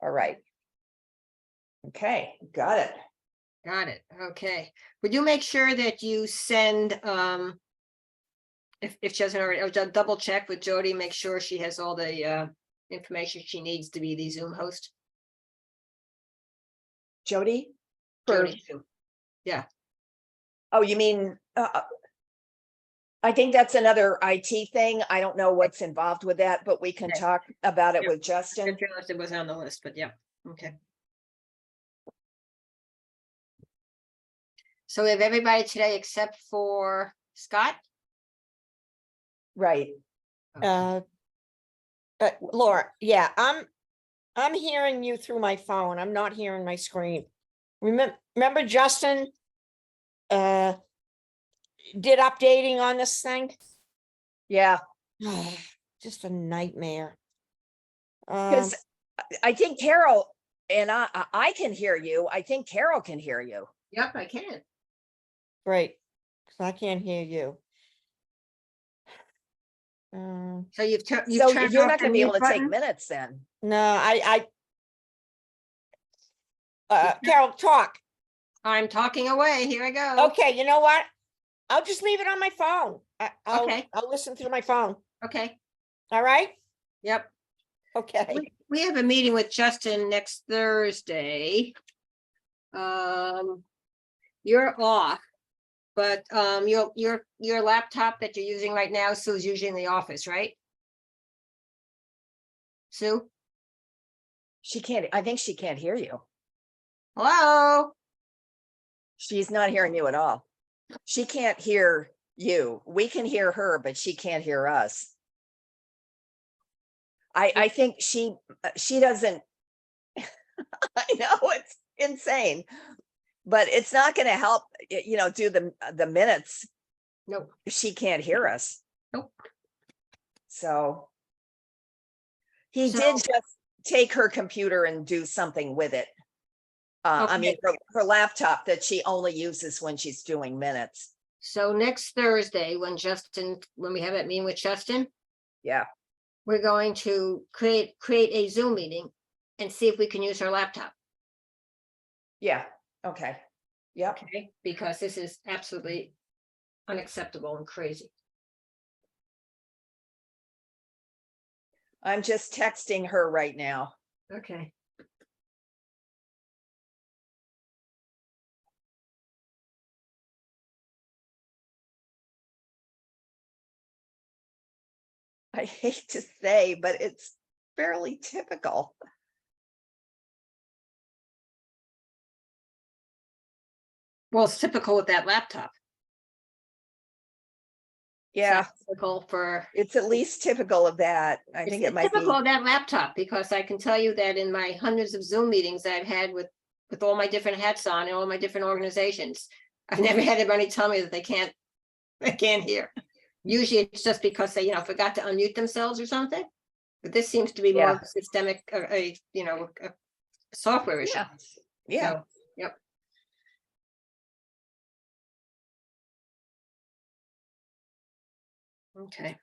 All right. Okay, got it. Got it. Okay. Would you make sure that you send, if she hasn't already, or double check with Jody, make sure she has all the information she needs to be the Zoom host? Jody? For- Jody, too. Yeah, Oh, you mean, I think that's another IT thing. I don't know what's involved with that, but we can Okay. talk about it Yeah. with I Justin. didn't realize it was on the list, but yeah, okay. So we have everybody today except for Scott? Right. Laura, yeah, I'm hearing you through my phone. I'm not hearing my screen. Remember Justin? Did updating on this thing? Yeah, Just a nightmare. because I think Carol and I can hear you. I think Carol can hear you. Yep, I can. Great, 'cause I can't hear you. So you've So turned you're off not the gonna be able mute to take button? minutes then. No, Carol, talk. I'm talking away. Here I go. Okay, you know what? I'll just leave it on my phone. Okay. I'll listen through my phone. Okay, All right? yep. Okay. We have a meeting with Justin next Thursday. You're off, but your laptop that you're using right now, Sue's usually in the office, right? Sue? She can't, I think she can't hear you. Hello? She's not hearing you at all. She can't hear you. We can hear her, but she can't hear us. I think she doesn't. I know it's insane, but it's not going to help, do the minutes. Nope. If she can't hear us. Nope. So he So- did just take her computer and do something with it. I mean, her laptop that she only uses when she's doing minutes. So next Thursday, when we have that meeting with Justin, Yeah. we're going to create a Zoom meeting and see if we can use her laptop. Yeah. Okay. Yep. Okay, because this is absolutely unacceptable and crazy. I'm just texting her right now. Okay. I hate to say, but it's fairly typical. Well, it's typical with that laptop. It's Yeah, not typical for. it's at least typical of that. I It's think it might be. typical of that laptop, because I can tell you that in my hundreds of Zoom meetings I've had with all my different hats on and all my different organizations, I've never had anybody tell me that they can't hear. Usually it's just because they, forgot to unmute themselves or something. But this seems to be more of a systemic, a software issue. Yeah. Yeah. So, yep. Okay.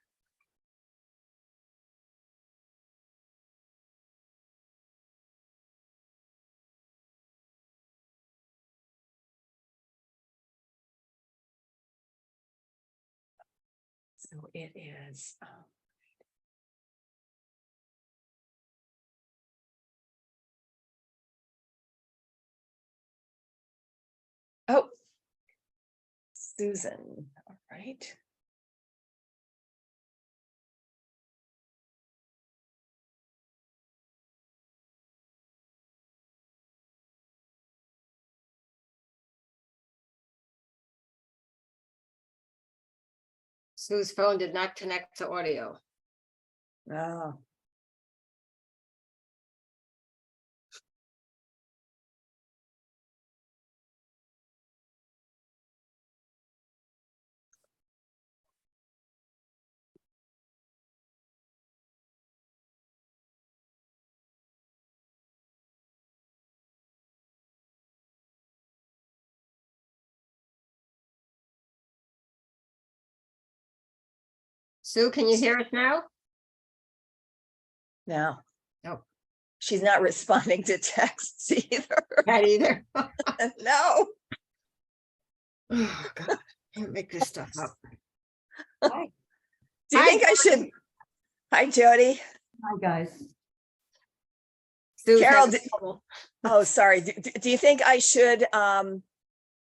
So it is. Oh, Susan. All right. Sue's phone did not connect to audio. Oh. Sue, can you hear us now? No. No. She's not responding to texts either. Not either. No. Oh, God, can't make this stuff up. Do you Hi, think I should? Hi, Jody. Hi, guys. Sue's Carol, having trouble. Oh, sorry. Do you think I should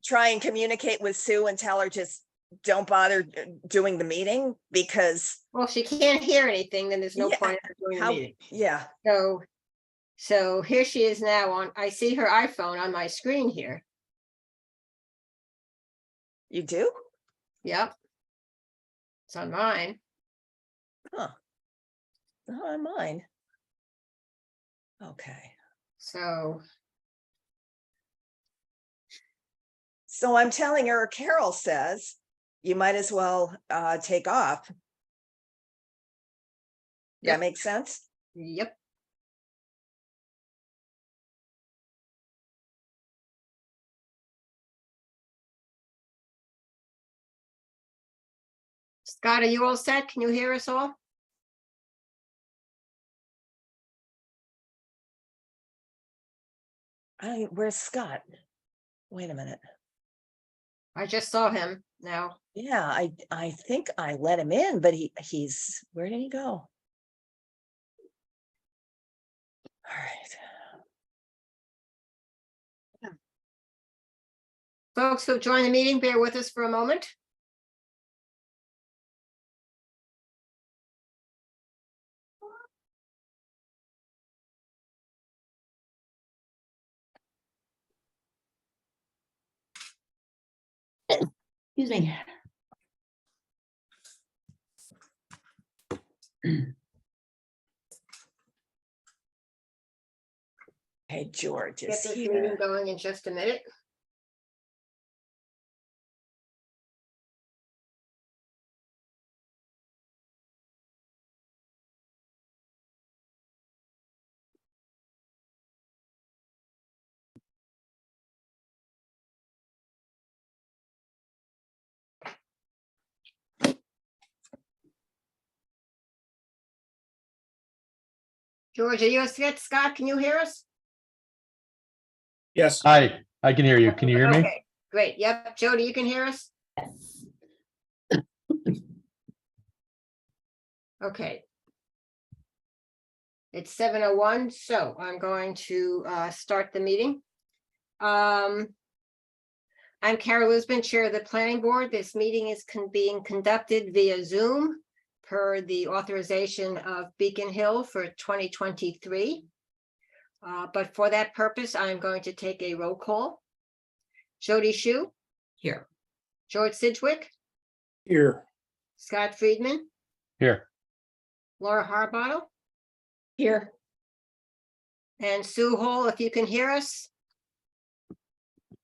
try and communicate with Sue and tell her just don't bother doing the meeting? Because Well, if she can't hear anything, then there's no Yeah, point in doing the how, meeting. yeah, So here she is now on, I see her iPhone on my screen here. you do? Yep. It's on mine. Huh. Not on mine. Okay. So, So I'm telling her, Carol says, you might as well take off. Yep. That makes sense? yep. Scott, are you all set? Can you hear us all? Where's Scott? Wait a minute. I just saw him now. Yeah, I think I let him in, but he's, where did he go? All right. Folks who joined the meeting, bear with us for a moment. Excuse me. Hey, George Get is this meeting here. going in just a minute. George, are you set? Scott, can you hear us? Yes, Hi, I can hear you. Can you hear me? Okay, great. Yep. Jody, you can hear us? Yes. Okay. It's 7:01, so I'm going to start the meeting. I'm Carol Lisbon, Chair of the Planning Board. This meeting is being conducted via Zoom per the authorization of Beacon Hill for 2023. But for that purpose, I'm going to take a roll call. Jody Shu, Here. George Sidgwick, here. Scott Friedman, Here. Laura Harbottle, Here. and Sue Hall, if you can hear us.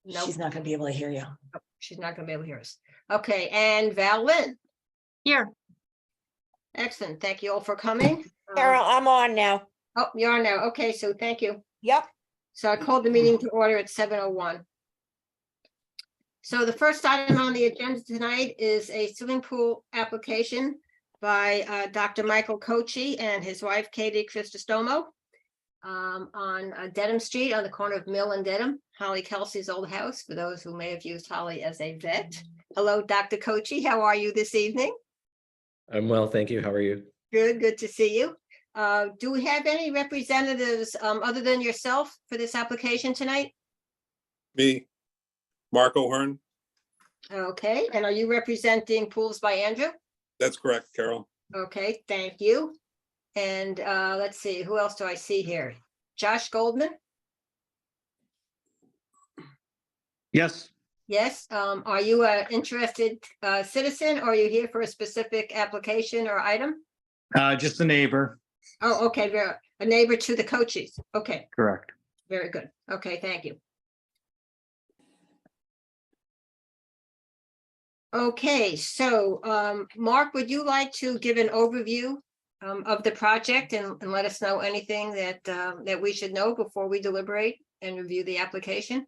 No, She's not gonna be able to hear you. she's not gonna be able to hear us. Okay, and Val Lynn. Here. Excellent. Thank you all for coming. Carol, I'm on now. Oh, you are now. Okay, so thank you. Yep. So I called the meeting to order at 7:01. So the first item on the agenda tonight is a swimming pool application by Dr. Michael Kochi and his wife Katie Cristostomo on Dedham Street on the corner of Mill and Dedham, Holly Kelsey's old house, for those who may have used Holly as a vet. Hello, Dr. Kochi. How are you this evening? I'm well, thank you. How are you? Good to see you. Do we have any representatives other than yourself for this application tonight? Me, Mark O'Hearn. Okay, and are you representing Pools by Andrew? That's correct, Carol. Okay, thank you. And let's see, who else do I see here? Josh Goldman? Yes. Yes, are you an interested citizen or are you here for a specific application or item? Just a neighbor. Oh, okay, a neighbor to the Coaches. Okay, Correct. very good. Okay, thank you. Okay, so Mark, would you like to give an overview of the project and let us know anything that that we should know before we deliberate and review the application?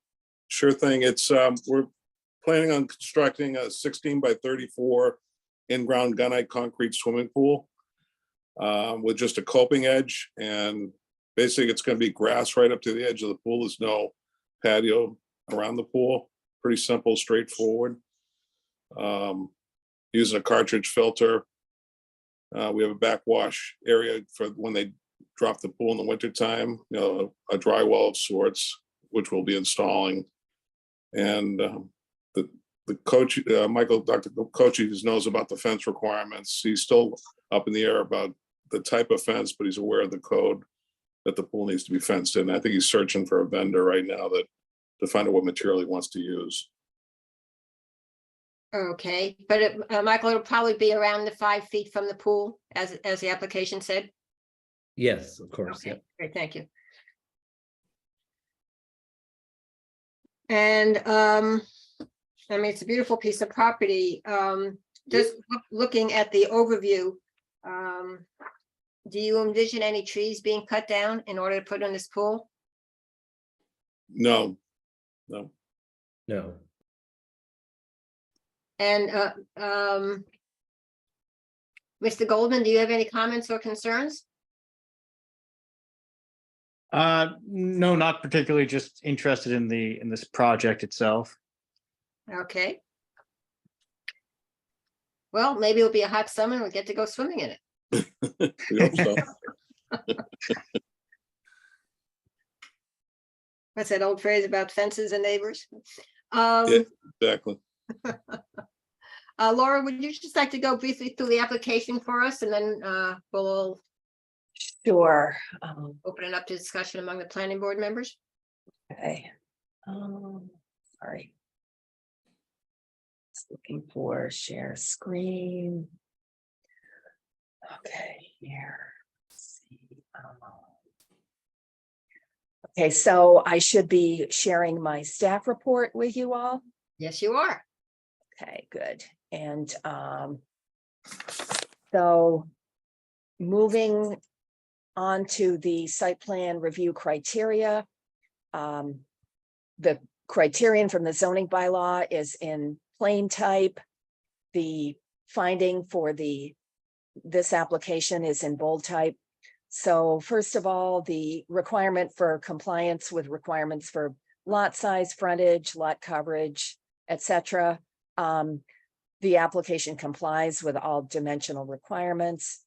Sure thing. It's, we're planning on constructing a 16 by 34 in-ground gunite concrete swimming pool with just a coping edge and Basically, it's gonna be grass right up to the edge of the pool. There's no patio around the pool. Pretty simple, straightforward. Using a cartridge filter. We have a backwash area for when they drop the pool in the wintertime, a dry well of sorts, which we'll be installing. And the coach, Dr. Cochi knows about the fence requirements. He's still up in the air about the type of fence, but he's aware of the code that the pool needs to be fenced in. I think he's searching for a vendor right now to find out what material he wants to use. Okay, but Michael, it'll probably be around the 5 feet from the pool, as the application said. Yes, of course. Okay, great, thank you. And I mean, it's a beautiful piece of property. Just looking at the overview, do you envision any trees being cut down in order to put in this pool? No. No. And Mr. Goldman, do you have any comments or concerns? No, not particularly, just interested in this project itself. Okay. Well, maybe it'll be a hot summer and we'll get to go swimming in it. We hope so. What's that old phrase about fences and neighbors? Yeah, exactly. Laura, would you just like to go briefly through the application for us, and then we'll Sure. open it up to discussion among the planning board members? Okay. Sorry. Just looking for share screen. Okay, here. Let's see. Okay, so I should be sharing my staff report with you all. Yes, you are. Okay, good. And so moving on to the site plan review criteria. The criterion from the zoning bylaw is in plain type. The finding for this application is in bold type. So first of all, the requirement for compliance with requirements for lot size, frontage, lot coverage, etc. The application complies with all dimensional requirements.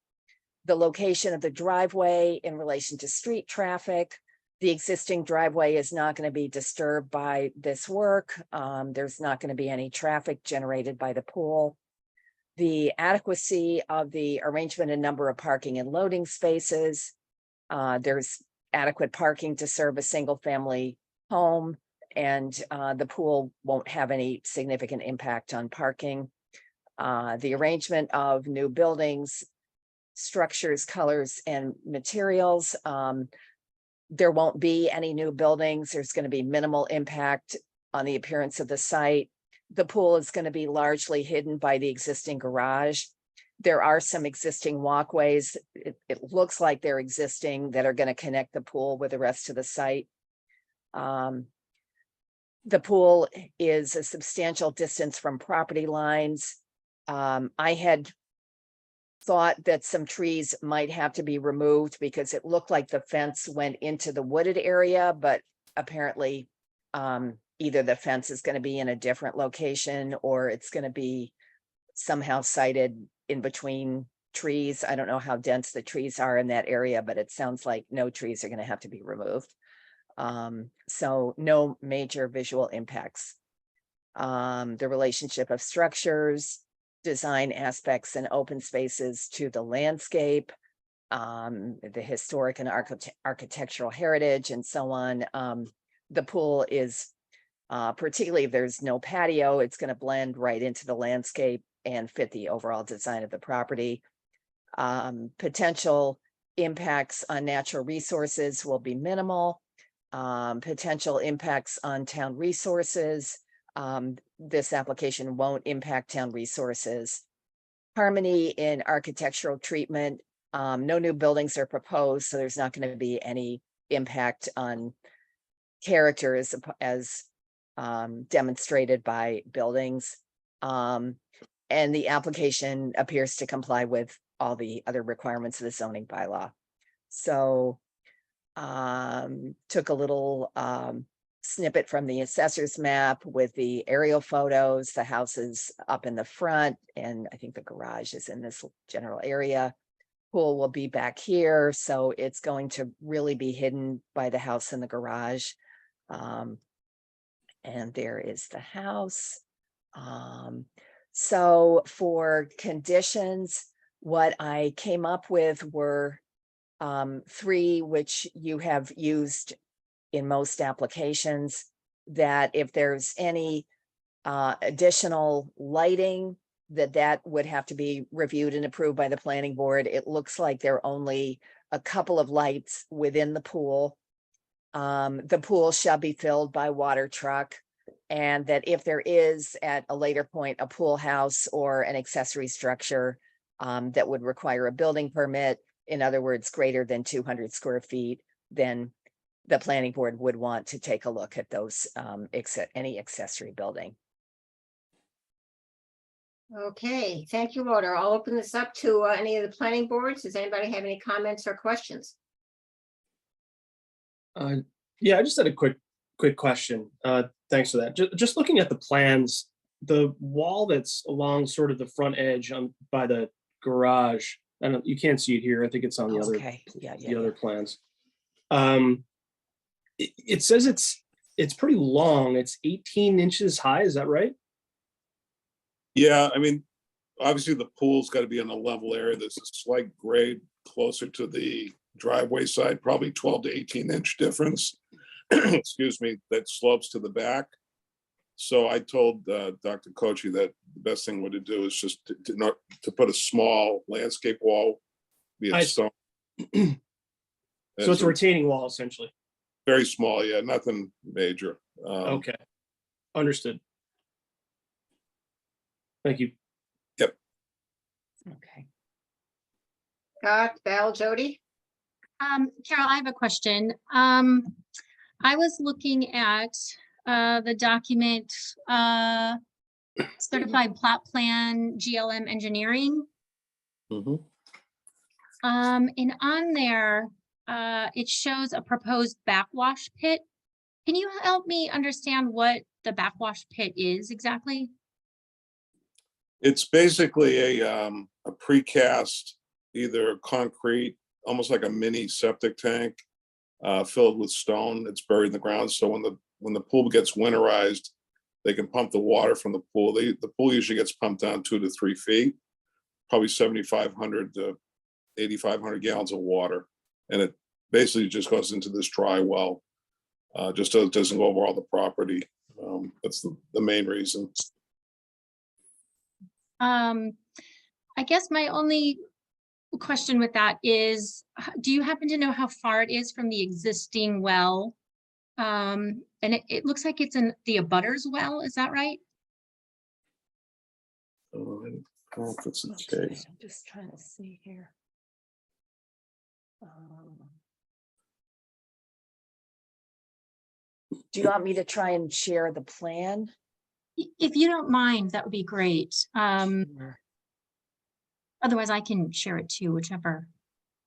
The location of the driveway in relation to street traffic. The existing driveway is not going to be disturbed by this work. There's not going to be any traffic generated by the pool. The adequacy of the arrangement and number of parking and loading spaces. There's adequate parking to serve a single family home, and the pool won't have any significant impact on parking. The arrangement of new buildings, structures, colors, and materials. There won't be any new buildings. There's going to be minimal impact on the appearance of the site. The pool is going to be largely hidden by the existing garage. There are some existing walkways. It looks like they're existing that are going to connect the pool with the rest of the site. The pool is a substantial distance from property lines. I had thought that some trees might have to be removed because it looked like the fence went into the wooded area, but apparently either the fence is going to be in a different location or it's going to be somehow sited in between trees. I don't know how dense the trees are in that area, but it sounds like no trees are going to have to be removed. So no major visual impacts. The relationship of structures, design aspects, and open spaces to the landscape, the historic and architectural heritage, and so on. The pool is, particularly if there's no patio, it's going to blend right into the landscape and fit the overall design of the property. Potential impacts on natural resources will be minimal. Potential impacts on town resources. This application won't impact town resources. Harmony in architectural treatment. No new buildings are proposed, so there's not going to be any impact on character as demonstrated by buildings. And the application appears to comply with all the other requirements of the zoning bylaw. So took a little snippet from the assessor's map with the aerial photos. The house is up in the front, and I think the garage is in this general area. Pool will be back here, so it's going to really be hidden by the house and the garage. And there is the house. So for conditions, what I came up with were 3, which you have used in most applications, that if there's any additional lighting, that would have to be reviewed and approved by the planning board. It looks like there are only a couple of lights within the pool. The pool shall be filled by water truck, and that if there is at a later point a pool house or an accessory structure that would require a building permit, in other words, greater than 200 square feet, then the planning board would want to take a look at those, any accessory building. Okay, thank you, Laura. I'll open this up to any of the planning boards. Does anybody have any comments or questions? Yeah, I just had a quick question. Thanks for that. Just looking at the plans, the wall that's along sort of the front edge by the garage, you can't see it here. I think it's on the other, Okay, yeah. the other plans. It says it's pretty long. It's 18 inches high. Is that right? Yeah, I mean, obviously the pool's got to be in a level area. There's a slight grade closer to the driveway side, probably 12 to 18 inch difference. Excuse me, that slopes to the back. So I told Dr. Kochi that the best thing would to do is just to put a small landscape wall, be it stone. So it's a retaining wall essentially. Very small, yeah, nothing major. Okay, understood. Thank you. Okay. Scott, Val, Jody? Carol, I have a question. I was looking at the document, certified plot plan, GLM engineering. Mhm. And on there, it shows a proposed backwash pit. Can you help me understand what the backwash pit is exactly? It's basically a precast, either concrete, almost like a mini septic tank, filled with stone. It's buried in the ground. So when the pool gets winterized, they can pump the water from the pool. The pool usually gets pumped down 2 to 3 feet, probably 7,500 to 8,500 gallons of water, and it basically just goes into this dry well. Just doesn't go over all the property. That's the main reason. I guess my only question with that is, do you happen to know how far it is from the existing well? And it looks like it's in the abutters well, is that right? I don't know if it's the Okay, case. I'm just trying to see here. Do you want me to try and share the plan? If you don't mind, that would be great. Sure. Otherwise I can share it too, whichever.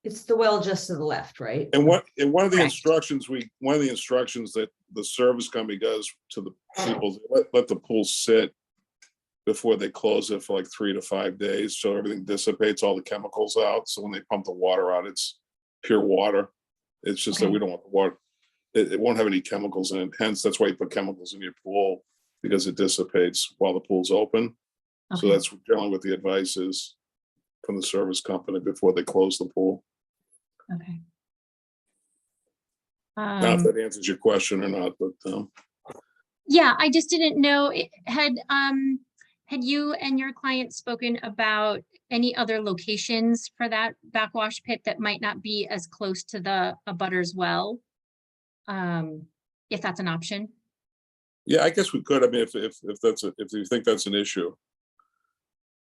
It's the well just to the left, right? And one of the Correct. instructions that the service company does to the people, let the pool sit before they close it for like 3 to 5 days, so everything dissipates, all the chemicals out. So when they pump the water out, it's pure water. It's just that Okay. we don't want the water. It won't have any chemicals in it. Hence, that's why you put chemicals in your pool, because it dissipates while the pool's open. So Okay. that's generally what the advice is from the service company before they close the pool. Okay. Now, if that answers your question or not, but Yeah, I just didn't know, had you and your client spoken about any other locations for that backwash pit that might not be as close to the abutters well? If that's an option? yeah, I guess we could. I mean, if you think that's an issue.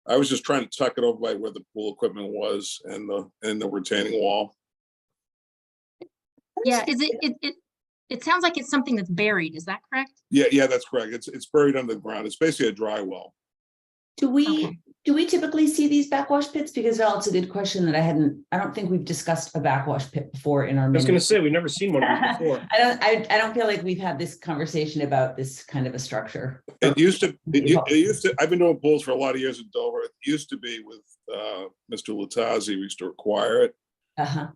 I was just trying to tuck it over by where the pool equipment was and the retaining wall. Yeah, is it sounds like it's something that's buried, is that correct? Yeah, that's correct. It's buried under the ground. It's basically a dry well. Do we, Okay. Do we typically see these backwash pits? Because Val, it's a good question that I don't think we've discussed a backwash pit before in our. I was menu. gonna say, we've never seen one of these before. I don't feel like we've had this conversation about this kind of a structure. It used to, I've been doing pools for a lot of years in Dover. It used to be with Mr. Latazzi, we used to require it. Uh-huh.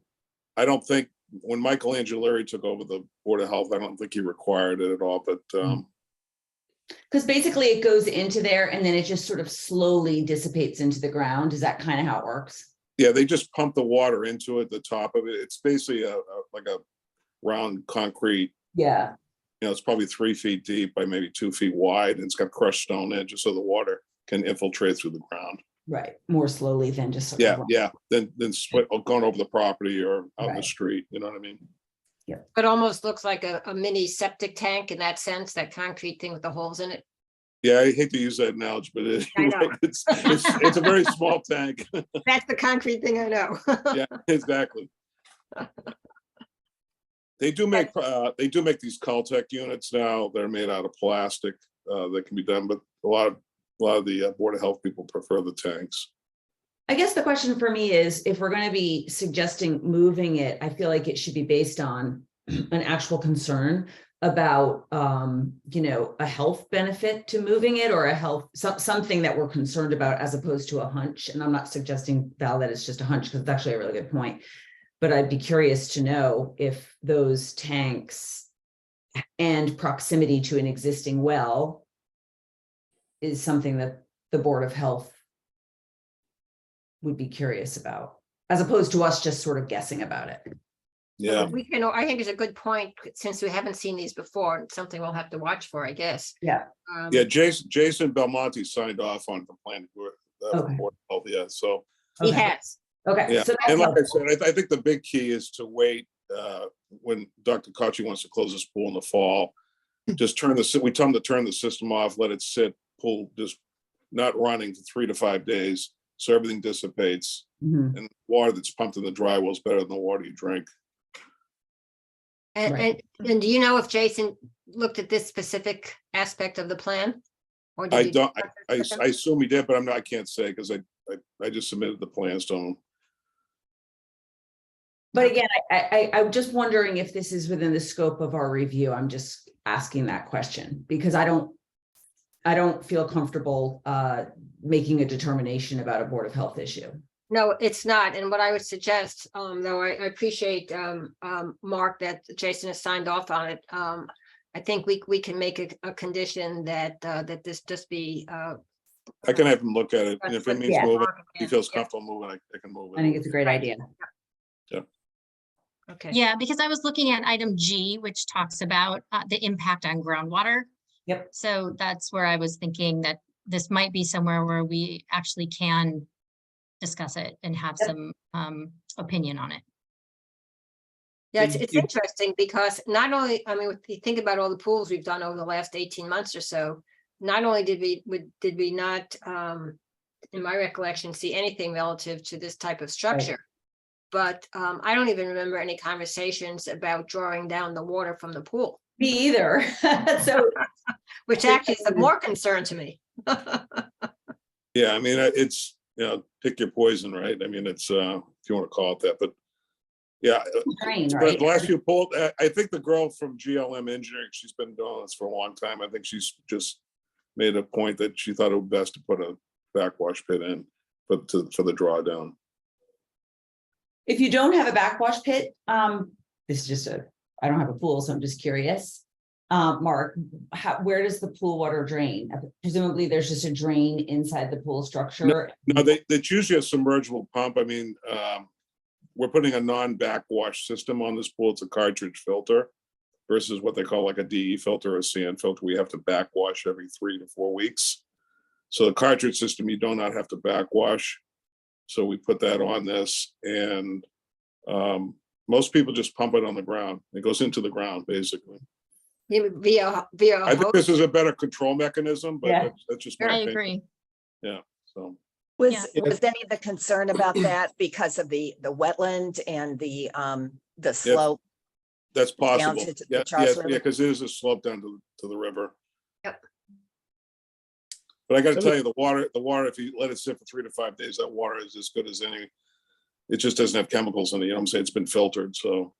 I don't think, when Michael Angelari took over the Board of Health, I don't think he required it at all, but Because basically it goes into there and then it just sort of slowly dissipates into the ground. Is that kind of how it works? yeah, they just pump the water into it, the top of it. It's basically like a round concrete, Yeah. it's probably 3 feet deep by maybe 2 feet wide, and it's got crushed stone edges so the water can infiltrate through the ground. Right. More slowly than just. sort Yeah, of- yeah, then going over the property or out in the Right. street, you know what I mean? It almost looks like a mini septic tank in that sense, that concrete thing with the holes in it. Yeah, I hate to use that analogy, but I know. it's a very small tank. That's the concrete thing I know. Yeah, exactly. They do make these Caltech units now. They're made out of plastic that can be done, but a lot of the Board of Health people prefer the tanks. I guess the question for me is, if we're going to be suggesting moving it, I feel like it should be based on an actual concern about, a health benefit to moving it, or something that we're concerned about, as opposed to a hunch. And I'm not suggesting, Val, that it's just a hunch, because it's actually a really good point. But I'd be curious to know if those tanks and proximity to an existing well is something that the Board of Health would be curious about, as opposed to us just sort of guessing about it. Yeah, We can, I think it's a good point, since we haven't seen these before. It's something we'll have to watch for, I guess. Yeah. yeah. Jason Belmonte signed off on the plan. Okay. Board of Health, yeah, so. He Okay. has. Okay. Yeah, So and that's like I said, I think the big key is to wait when Dr. Kochi wants to close this pool in the fall. Just we tell him to turn the system off, let it sit, pool just not running for 3 to 5 days, so everything dissipates. Mhm. And water that's pumped in the dry well is better than the water you drink. And do you know if Jason looked at this specific aspect of the plan? Or did I you don't, discuss it with I him? assume he did, but I can't say because I just submitted the plans to him. But again, I'm just wondering if this is within the scope of our review. I'm just asking that question because I don't feel comfortable making a determination about a Board of Health issue. No, it's not. And what I would suggest, though I appreciate, Mark, that Jason has signed off on it. I think we can make a condition that this just be. I can have him look at it, and if it means Yeah. moving, he feels Yeah. comfortable moving, I can move I think it. it's a great idea. Okay. Yeah, because I was looking at item G, which talks about the impact on groundwater. Yep. So that's where I was thinking that this might be somewhere where we actually can discuss it and have Yep. some opinion on it. Yeah, it's interesting because not only, I mean, if you think about all the pools we've done over the last 18 months or so, not only did we not, in my recollection, see anything relative to this type of structure, but I don't even remember any conversations about drawing down the water from the pool, Me either. So which actually is of more concern to me. Yeah, I mean, it's, pick your poison, right? I mean, it's, if you want to call it that, but yeah. drain, But right? the last few pulled, I think the girl from GLM Engineering, she's been doing this for a long time. I think she's just made a point that she thought it would best to put a backwash pit in for the drawdown. If you don't have a backwash pit, this is just I don't have a pool, so I'm just curious. Mark, where does the pool water drain? Presumably there's just a drain inside the pool structure. No, it's usually a submergible pump. I mean, we're putting a non-backwash system on this pool. It's a cartridge filter versus what they call like a DE filter or a sand filter. We have to backwash every 3 to 4 weeks. So the cartridge system, you do not have to backwash. So we put that on this, and most people just pump it on the ground. It goes into the ground, basically. Via I think this is a better control mechanism, but Yeah. that's just my I opinion. agree. Yeah, so. Yeah. Was any of the concern about that because of the wetland and the slope? That's Down possible. to the Yeah, Charles yes, River? yeah, because it is a slope down to the river. Yep. But I gotta So tell you, the water, if you let it sit for 3 to 5 days, that water is as good as any. It just doesn't have chemicals in it, you know what I'm saying? It's been filtered, so.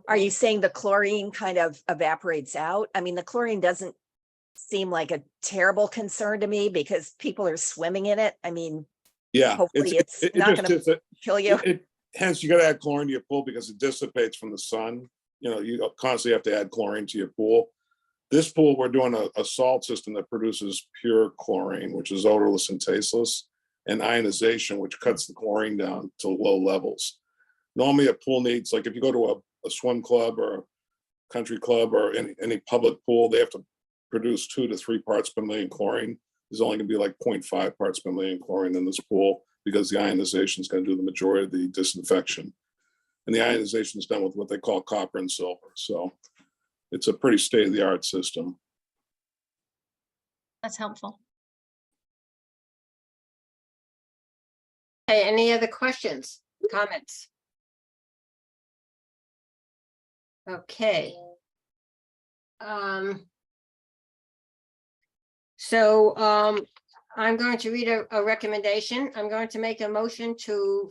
Are you saying the chlorine kind of evaporates out? I mean, the chlorine doesn't seem like a terrible concern to me because people are swimming in it. I mean, Yeah. hopefully it's it not just gonna is a- kill you. Hence, you gotta add chlorine to your pool because it dissipates from the sun. You know, you constantly have to add chlorine to your pool. This pool, we're doing a salt system that produces pure chlorine, which is odorless and tasteless, and ionization, which cuts the chlorine down to low levels. Normally, a pool needs, like if you go to a swim club or a country club or any public pool, they have to produce 2 to 3 parts per million chlorine. There's only gonna be like 0.5 parts per million chlorine in this pool because the ionization is gonna do the majority of the disinfection. And the ionization is done with what they call copper and silver. So it's a pretty state-of-the-art system. That's helpful. Hey, any other questions, comments? Okay. I'm going to read a recommendation. I'm going to make a motion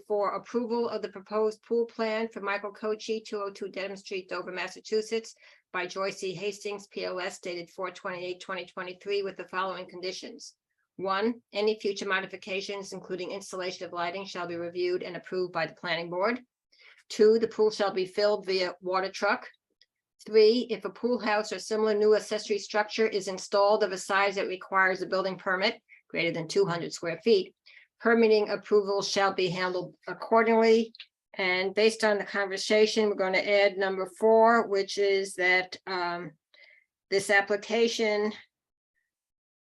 for approval of the proposed pool plan for Michael Kochi, 202 Dedham Street, Dover, Massachusetts, by Joyce E. Hastings, POS dated 4/28/2023, with the following conditions. 1, any future modifications, including installation of lighting, shall be reviewed and approved by the planning board. 2, the pool shall be filled via water truck. 3, if a pool house or similar new accessory structure is installed of a size that requires a building permit greater than 200 square feet, permitting approval shall be handled accordingly. And based on the conversation, we're going to add number 4, which is that this application,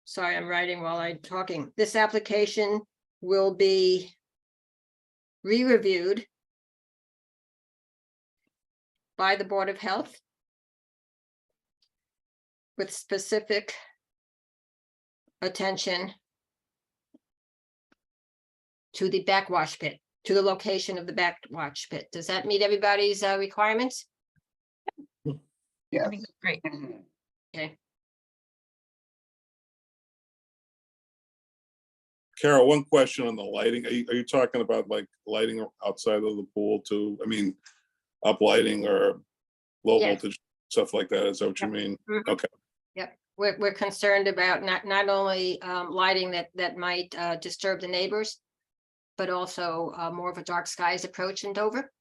sorry, I'm writing while I'm talking. This application will be re-reviewed by the Board of Health with specific attention to the backwash pit, to the location of the backwash pit. Does that meet everybody's requirements? I think that's great. Okay. Carol, one question on the lighting. Are you talking about like lighting outside of the pool too? I mean, up lighting or low Yeah. voltage, stuff like that? Is that what you mean? Mhm. Okay. Yep, we're concerned about not only lighting that might disturb the neighbors, but also more of a dark skies approach in Dover.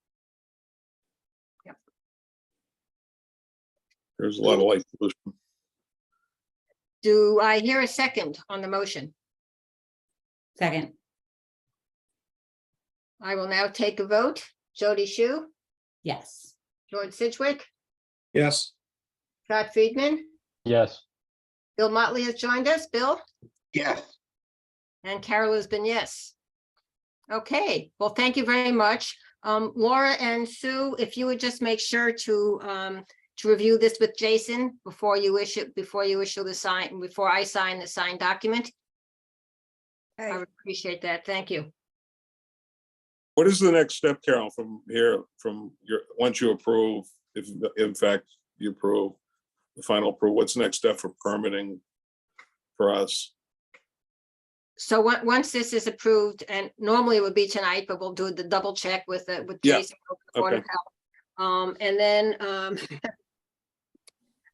There's a lot of light pollution. Do I hear a second on the motion? Second, I will now take a vote. Jody Shu, yes. George Sidgwick, Yes. Scott Friedman, Yes. Bill Motley has joined us. Bill? Yes. And Carol has been yes. Okay, well, thank you very much. Laura and Sue, if you would just make sure to review this with Jason before you issue the sign, before I sign the signed document. I would appreciate that. Thank you. What is the next step, Carol, from here, once you approve, if in fact you approve the final approval, what's the next step for permitting for us? So once this is approved, and normally it would be tonight, but we'll do the double check with Yeah, Jason. Board of okay. Health. And then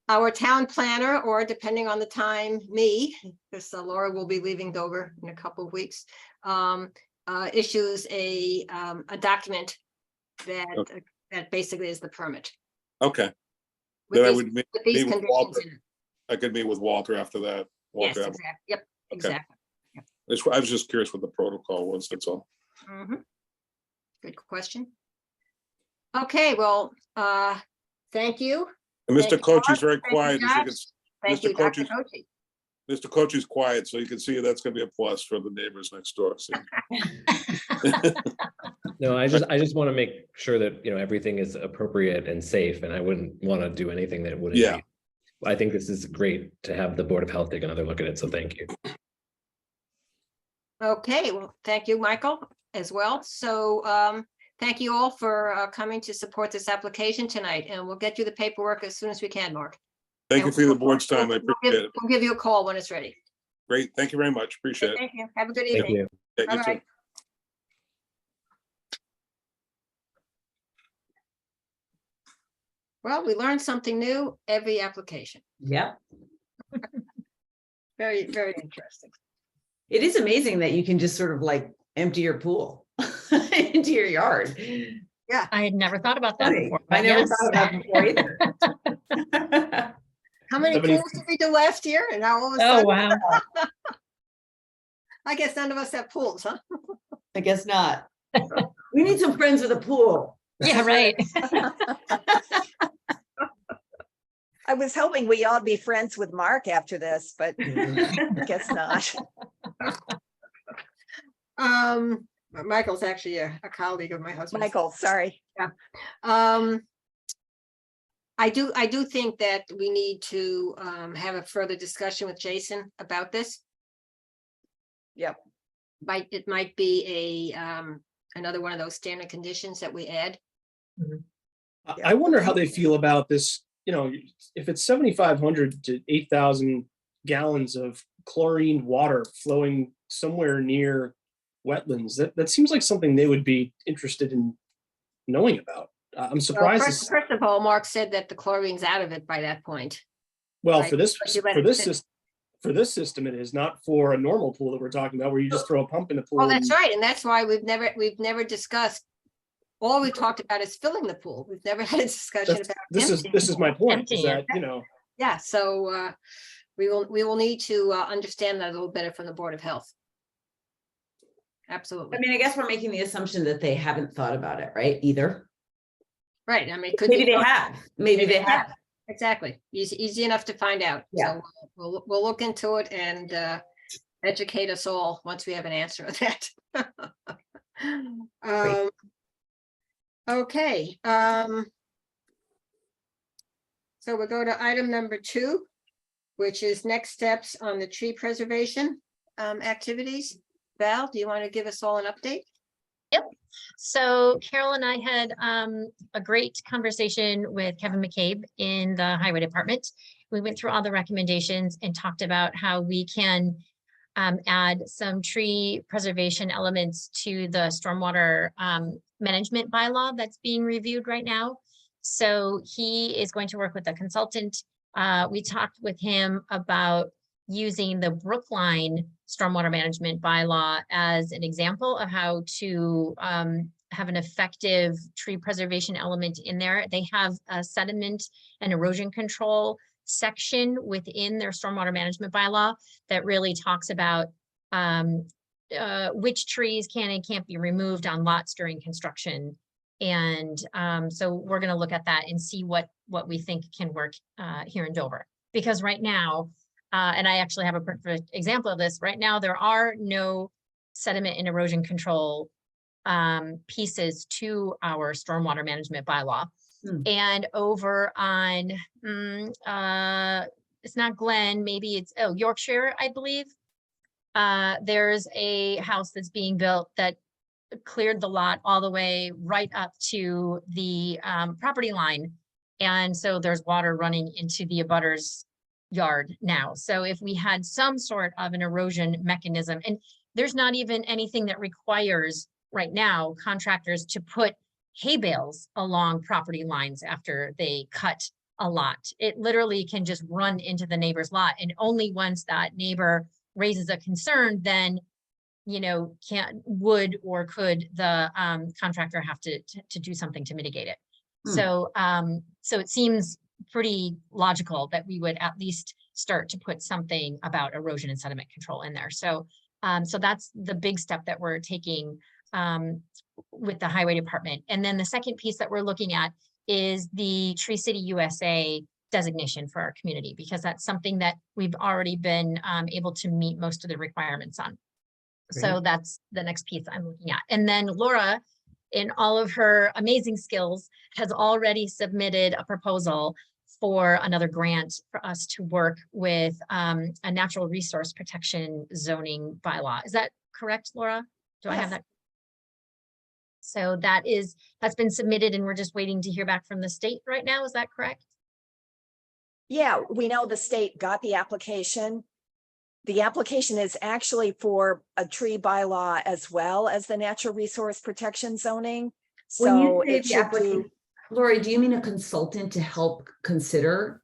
our town planner, or depending on the time, me, because Laura will be leaving Dover in a couple of weeks, issues a document that basically is the permit. Okay. with Then I these- would meet with these with conditions Walter. in it. I could meet with Walter after that. Yes, Walter, exactly. Yep, Okay. exactly. I was just curious what the protocol was, that's all. Mhm. Good question. Okay, well, thank you. And Thank Mr. you, Cochise very Mark. Thank you, quiet, as you can, Josh. Thank Mr. you, Dr. Cochise- Cochi. Mr. Cochise quiet, so you can see that's gonna be a plus for the neighbors next door. See? No, I just want to make sure that, everything is appropriate and safe, and I wouldn't want to do anything that wouldn't Yeah. be. I think this is great to have the Board of Health take another look at it, so thank you. Okay, well, thank you, Michael, as well. So thank you all for coming to support this application tonight, and we'll get you the paperwork as soon as we can, Mark. Thank you for the board's time. I appreciate it. We'll give you a call when it's ready. Great. Thank you very much. Appreciate it. Thank you. Have a good Thank evening. you. Yeah, you Bye-bye. too. Well, we learned something new every application. Yep. Very, very interesting. It is amazing that you can just sort of like empty your pool into your yard. I had never thought about that Funny. before. I but never yes. thought about it before either. How many Somebody- pools did we do last year? And now all of a Oh, sudden, wow. I guess none of us have pools, huh? I guess not. We need some friends with a pool. Yeah, right. I was hoping we all be friends with Mark after this, but guess not. Michael's actually a colleague of my husband's. Michael, sorry. I do think that we need to have a further discussion with Jason about this. Yep. It might be another one of those standard conditions that we add. I wonder how they feel about this, you know, if it's 7,500 to 8,000 gallons of chlorine water flowing somewhere near wetlands, that seems like something they would be interested in knowing about. I'm Well, surprised. first of all, Mark said that the chlorine's out of it by that point. Well, right, for this, but you let for it this sit. system, for this system, it is not for a normal pool that we're talking about, where you just throw a pump in the pool. Oh, that's and- right. And that's why we've never discussed, all we talked about is filling the pool. We've never had a discussion That's- about. This is, emptying this the is my pool. point, is Emptying it. that, you know, Yeah, so we will need to understand that a little better from the Board of Health. Absolutely. I mean, I guess we're making the assumption that they haven't thought about it, right? Either. Right. I mean, it could Maybe be. they have. Maybe they have. Exactly. Easy enough to find out. Yeah. So we'll look into it and educate us all once we have an answer to that. Okay. So we'll go to item number 2, which is next steps on the tree preservation activities. Val, do you want to give us all an update? So Carol and I had a great conversation with Kevin McCabe in the Highway Department. We went through all the recommendations and talked about how we can add some tree preservation elements to the stormwater management bylaw that's being reviewed right now. So he is going to work with a consultant. We talked with him about using the Brookline stormwater management bylaw as an example of how to have an effective tree preservation element in there. They have a sediment and erosion control section within their stormwater management bylaw that really talks about which trees can and can't be removed on lots during construction. And so we're going to look at that and see what we think can work here in Dover. Because right now, and I actually have a perfect example of this, right now there are no sediment and erosion control pieces to our stormwater management bylaw. And over on, it's not Glen, maybe it's, Yorkshire, I believe. There's a house that's being built that cleared the lot all the way right up to the property line. And so there's water running into the abutters yard now. So if we had some sort of an erosion mechanism, and there's not even anything that requires right now contractors to put hay bales along property lines after they cut a lot. It literally can just run into the neighbor's lot, and only once that neighbor raises a concern, then would or could the contractor have to do something to mitigate it. So so it seems pretty logical that we would at least start to put something about erosion and sediment control in there. So so that's the big step that we're taking with the highway department. And then the second piece that we're looking at is the Tree City USA designation for our community, because that's something that we've already been able to meet most of the requirements on. So that's the next piece I'm looking at. And then Laura, in all of her amazing skills, has already submitted a proposal for another grant for us to work with a natural resource protection zoning bylaw. Is that correct, Laura? Do I have that? So that's been submitted and we're just waiting to hear back from the state right now. Is that correct? Yeah, we know the state got the application. The application is actually for a tree bylaw as well as the natural resource protection zoning. When you So say it the should application, do, Lori, do you mean a consultant to help consider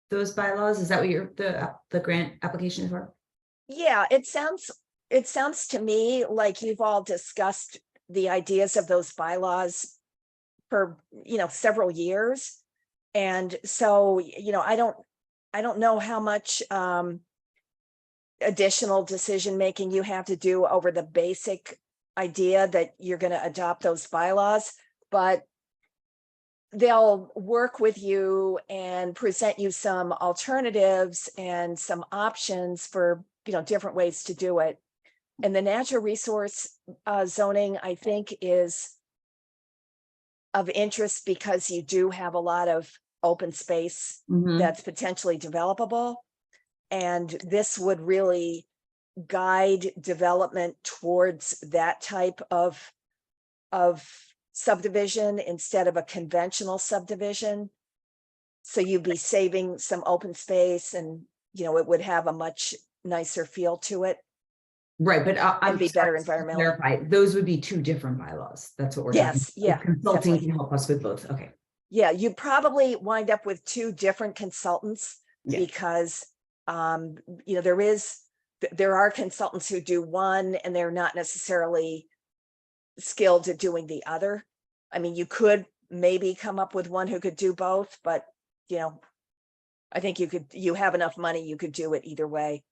those bylaws? Is that what the grant application is for? yeah, it sounds to me like you've all discussed the ideas of those bylaws for, several years. And so, I don't know how much additional decision making you have to do over the basic idea that you're going to adopt those bylaws, but they'll work with you and present you some alternatives and some options for, different ways to do it. And the natural resource zoning, I think, is of interest because you do have a lot of open space Mhm. that's potentially developable. And this would really guide development towards that type of subdivision instead of a conventional subdivision. So you'd be saving some open space and, it would have a much nicer feel to it. Right, but I'm be better sorry, to environmentally. clarify, those would be two different bylaws. That's what we're talking. Yes, yeah, Consulting definitely. can help us with both. Okay. Yeah, you probably wind up with two different consultants Yeah. because, there are consultants who do one and they're not necessarily skilled at doing the other. I mean, you could maybe come up with one who could do both, but, I think you have enough money, you could do it either way.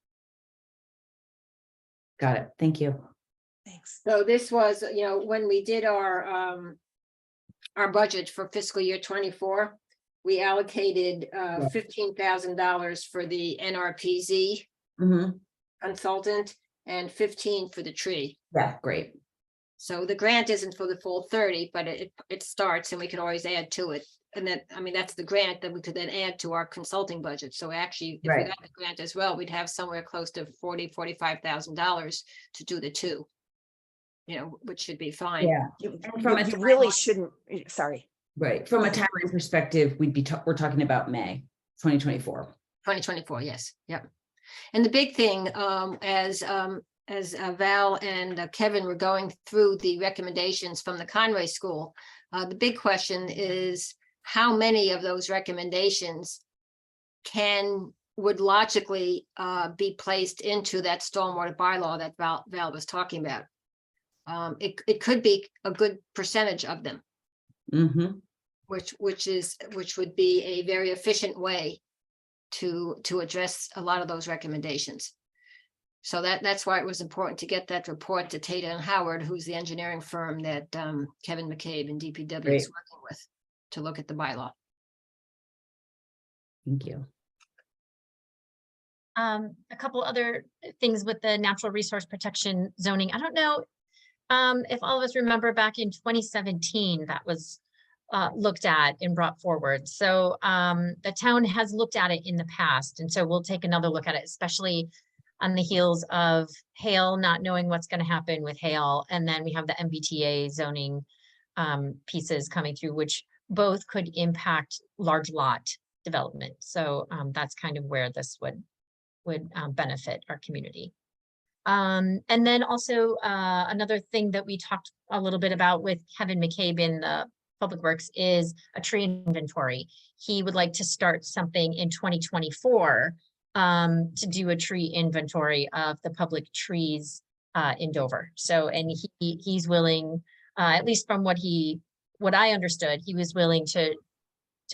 Got it. Thank you. Thanks. So this was, when we did our budget for fiscal year 24, we allocated $15,000 for the NRPZ Mhm. consultant and 15 for the tree. Yeah, great. So the grant isn't for the full 30, but it starts and we can always add to it. And then, that's the grant that we could then add to our consulting budget. So actually, if we Right. got the grant as well, we'd have somewhere close to $45,000 to do the two. Which should be fine. Yeah. You And from a you really timeline- shouldn't, sorry. Right. From a timeline perspective, we're talking about May 2024. 2024, yes, yep. And the big thing, as Val and Kevin were going through the recommendations from the Conway School, the big question is how many of those recommendations would logically be placed into that stormwater bylaw that Val was talking about. It could be a good percentage of them, Mm-hmm. which would be a very efficient way to address a lot of those recommendations. So that's why it was important to get that report to Tata and Howard, who's the engineering firm that Kevin McCabe and DPW is working with to look at the bylaw. Thank you. A couple other things with the natural resource protection zoning. I don't know if all of us remember back in 2017, that was looked at and brought forward. So the town has looked at it in the past. And so we'll take another look at it, especially on the heels of hail, not knowing what's going to happen with hail. And then we have the MBTA zoning pieces coming through, which both could impact large lot development. So that's kind of where this would benefit our community. And then also another thing that we talked a little bit about with Kevin McCabe in the Public Works is a tree inventory. He would like to start something in 2024 to do a tree inventory of the public trees in Dover. So, and he's willing, at least from what I understood, he was willing to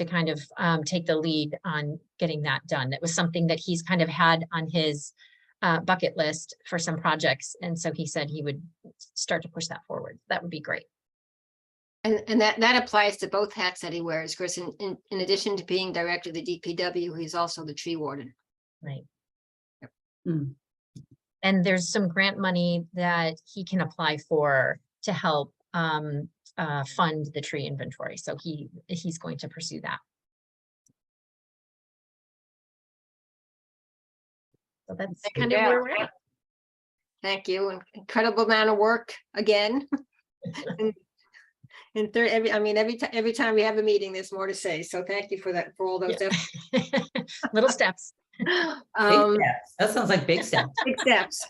kind of take the lead on getting that done. It was something that he's kind of had on his bucket list for some projects. And so he said he would start to push that forward. That would be great. And that applies to both hats that he wears, Chris. In addition to being director of the DPW, he's also the tree warden. Right. Yep. Mm. And there's some grant money that he can apply for to help fund the tree inventory. So he's going to pursue that. So that's kind of where we're at. Thank you. Incredible amount of work again. And third, every time we have a meeting, there's more to say. So thank you for that, for all those. Little steps. Big Um, steps. That sounds like big steps. big steps.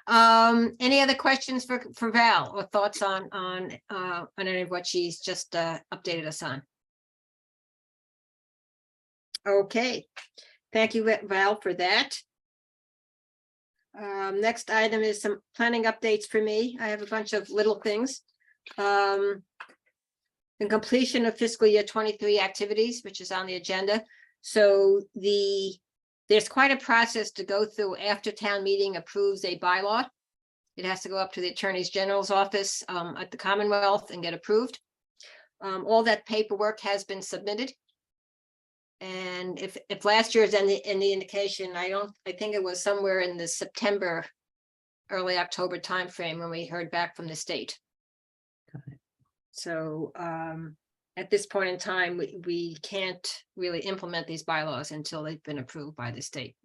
Any other questions for Val or thoughts on any of what she's just updated us on? Okay, thank you, Val, for that. Next item is some planning updates for me. I have a bunch of little things. The completion of fiscal year 23 activities, which is on the agenda. So there's quite a process to go through after town meeting approves a bylaw. It has to go up to the Attorney General's office at the Commonwealth and get approved. All that paperwork has been submitted. And if last year's in the indication, I think it was somewhere in the September, early October timeframe when we heard back from the state. So at this point in time, we can't really implement these bylaws until they've been approved by the state.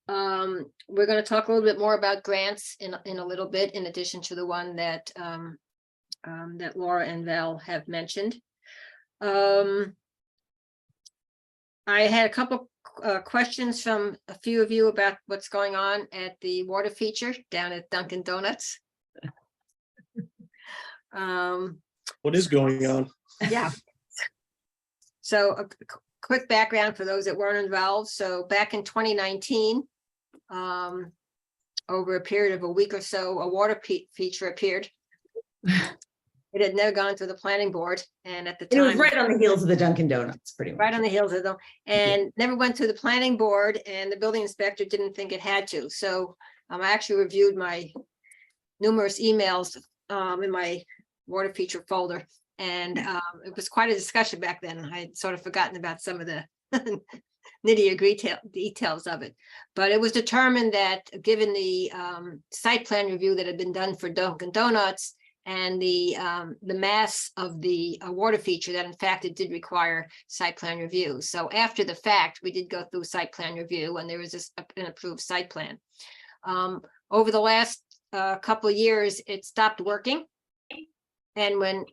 We're going to talk a little bit more about grants in a little bit, in addition to the one that that Laura and Val have mentioned. I had a couple questions from a few of you about what's going on at the water feature down at Dunkin' Donuts. What is going on? Yeah. So a quick background for those that weren't involved. So back in 2019, over a period of a week or so, a water feature appeared. It had never gone through the planning board, and at the time It was right on the heels of the Dunkin' Donuts, pretty much. right on the heels of them, and never went through the planning board, and the building inspector didn't think it had to. So I actually reviewed my numerous emails in my water feature folder, and it was quite a discussion back then. I had sort of forgotten about some of the nitty-gritty details of it, but it was determined that given the site plan review that had been done for Dunkin' Donuts and the mass of the water feature, that in fact it did require site plan review. So after the fact, we did go through site plan review, and there was an approved site plan. Over the last couple of years, it stopped working. And when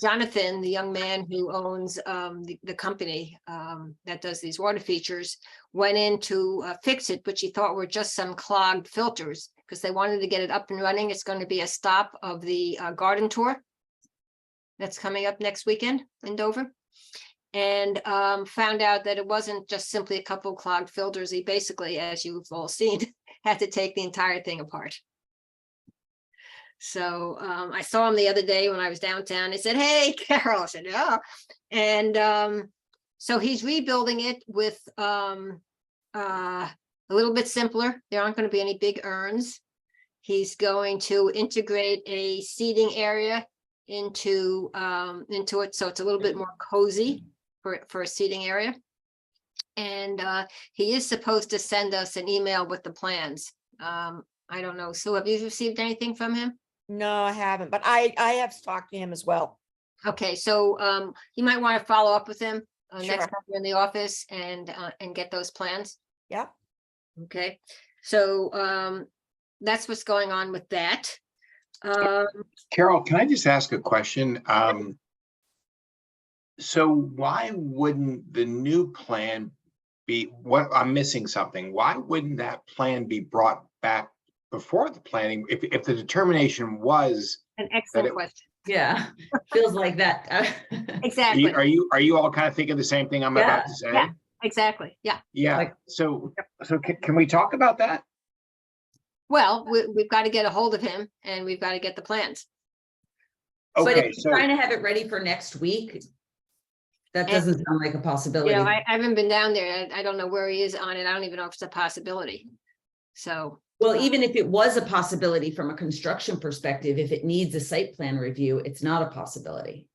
Jonathan, the young man who owns the company that does these water features, went in to fix it, which he thought were just some clogged filters, because they wanted to get it up and running. It's going to be a stop of the garden tour that's coming up next weekend in Dover. And found out that it wasn't just simply a couple of clogged filters. He basically, as you've all seen, had to take the entire thing apart. So I saw him the other day when I was downtown. He said, "Hey, Carol." I said, "Yeah." And so he's rebuilding it with a little bit simpler. There aren't going to be any big urns. He's going to integrate a seating area into it, so it's a little bit more cozy for a seating area. And he is supposed to send us an email with the plans. I don't know. Sue, have you received anything from him? No, I haven't, but I have talked to him as well. Okay, so you might want to follow up with him next Sure. time you're in the office and get those plans. Yeah. Okay, so that's what's going on with that. Carol, can I just ask a question? So why wouldn't the new plan be, what, I'm missing something. Why wouldn't that plan be brought back before the planning, if the determination was? An excellent it- question. Yeah, feels like that. Exactly. Are you all kind of thinking the same thing I'm about to say? yeah. Exactly. Yeah. Yeah, Like- so can we talk about that? Well, we've got to get a hold of him and we've got to get the plans. But Okay, if so you're trying to have it ready for next week, that And- doesn't sound like a You possibility. know, I haven't been down there. I don't know where he is on it. I don't even know if it's a possibility. So, Well, even if it was a possibility from a construction perspective, if it needs a site plan review, it's not a possibility.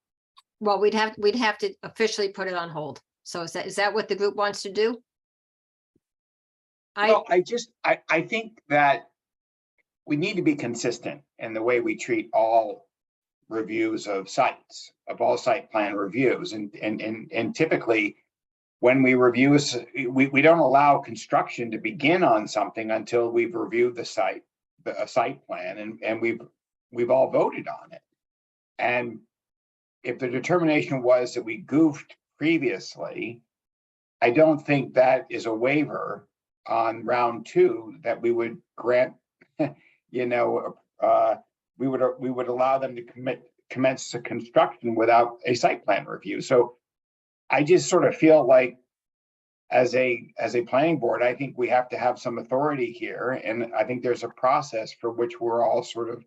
well, we'd have to officially put it on hold. So is that what the group wants to do? well, I think that we need to be consistent in the way we treat all reviews of sites, of all site plan reviews. And typically, when we review, we don't allow construction to begin on something until we've reviewed the site plan, and we've all voted on it. And if the determination was that we goofed previously, I don't think that is a waiver on round 2 that we would grant, you know, we would allow them to commence the construction without a site plan review. So I just sort of feel like as a planning board, I think we have to have some authority here. And I think there's a process for which we're all sort of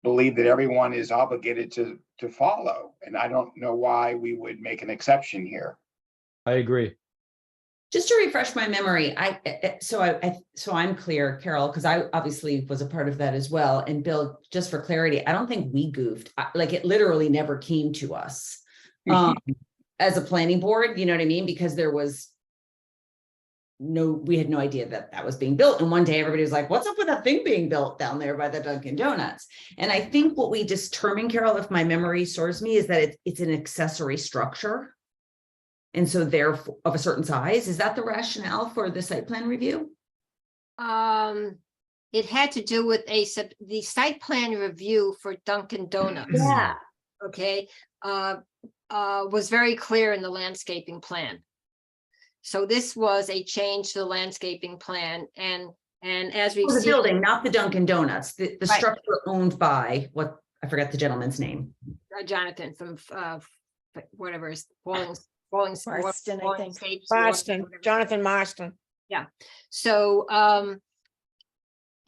believe that everyone is obligated to follow. And I don't know why we would make an exception here. I agree. Just to refresh my memory, so I'm clear, Carol, because I obviously was a part of that as well. And Bill, just for clarity, I don't think we goofed. Like it literally never came to us as a planning board, you know what I mean? Because we had no idea that that was being built. And one day everybody was like, what's up with that thing being built down there by the Dunkin' Donuts? And I think what we determined, Carol, if my memory serves me, is that it's an accessory structure. And so therefore of a certain size. Is that the rationale for the site plan review? It had to do with the site plan review for Dunkin' Donuts. Yeah. Okay, was very clear in the landscaping plan. So this was a change to the landscaping plan, and as we The see, building, not the Dunkin' Donuts, the Right. structure owned by I forgot the gentleman's name. Jonathan from whatever is Marston, I think. Marston, Jonathan Marston. So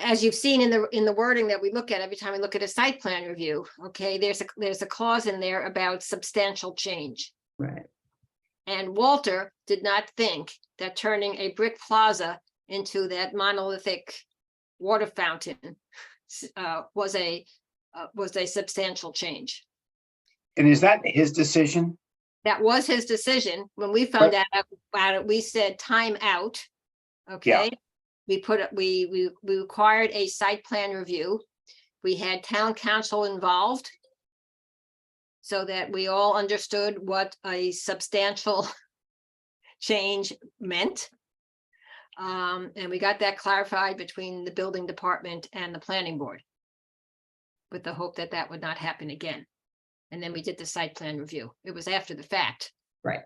as you've seen in the wording that we look at every time we look at a site plan review, okay, there's a clause in there about substantial change. Right. And Walter did not think that turning a brick plaza into that monolithic water fountain was a substantial change. And is that his decision? That was his decision. When we found out about it, we said time out. Okay. We required a site plan review. We had town council involved so that we all understood what a substantial change meant. And we got that clarified between the building department and the planning board with the hope that that would not happen again. And then we did the site plan review. It was after the fact. Right.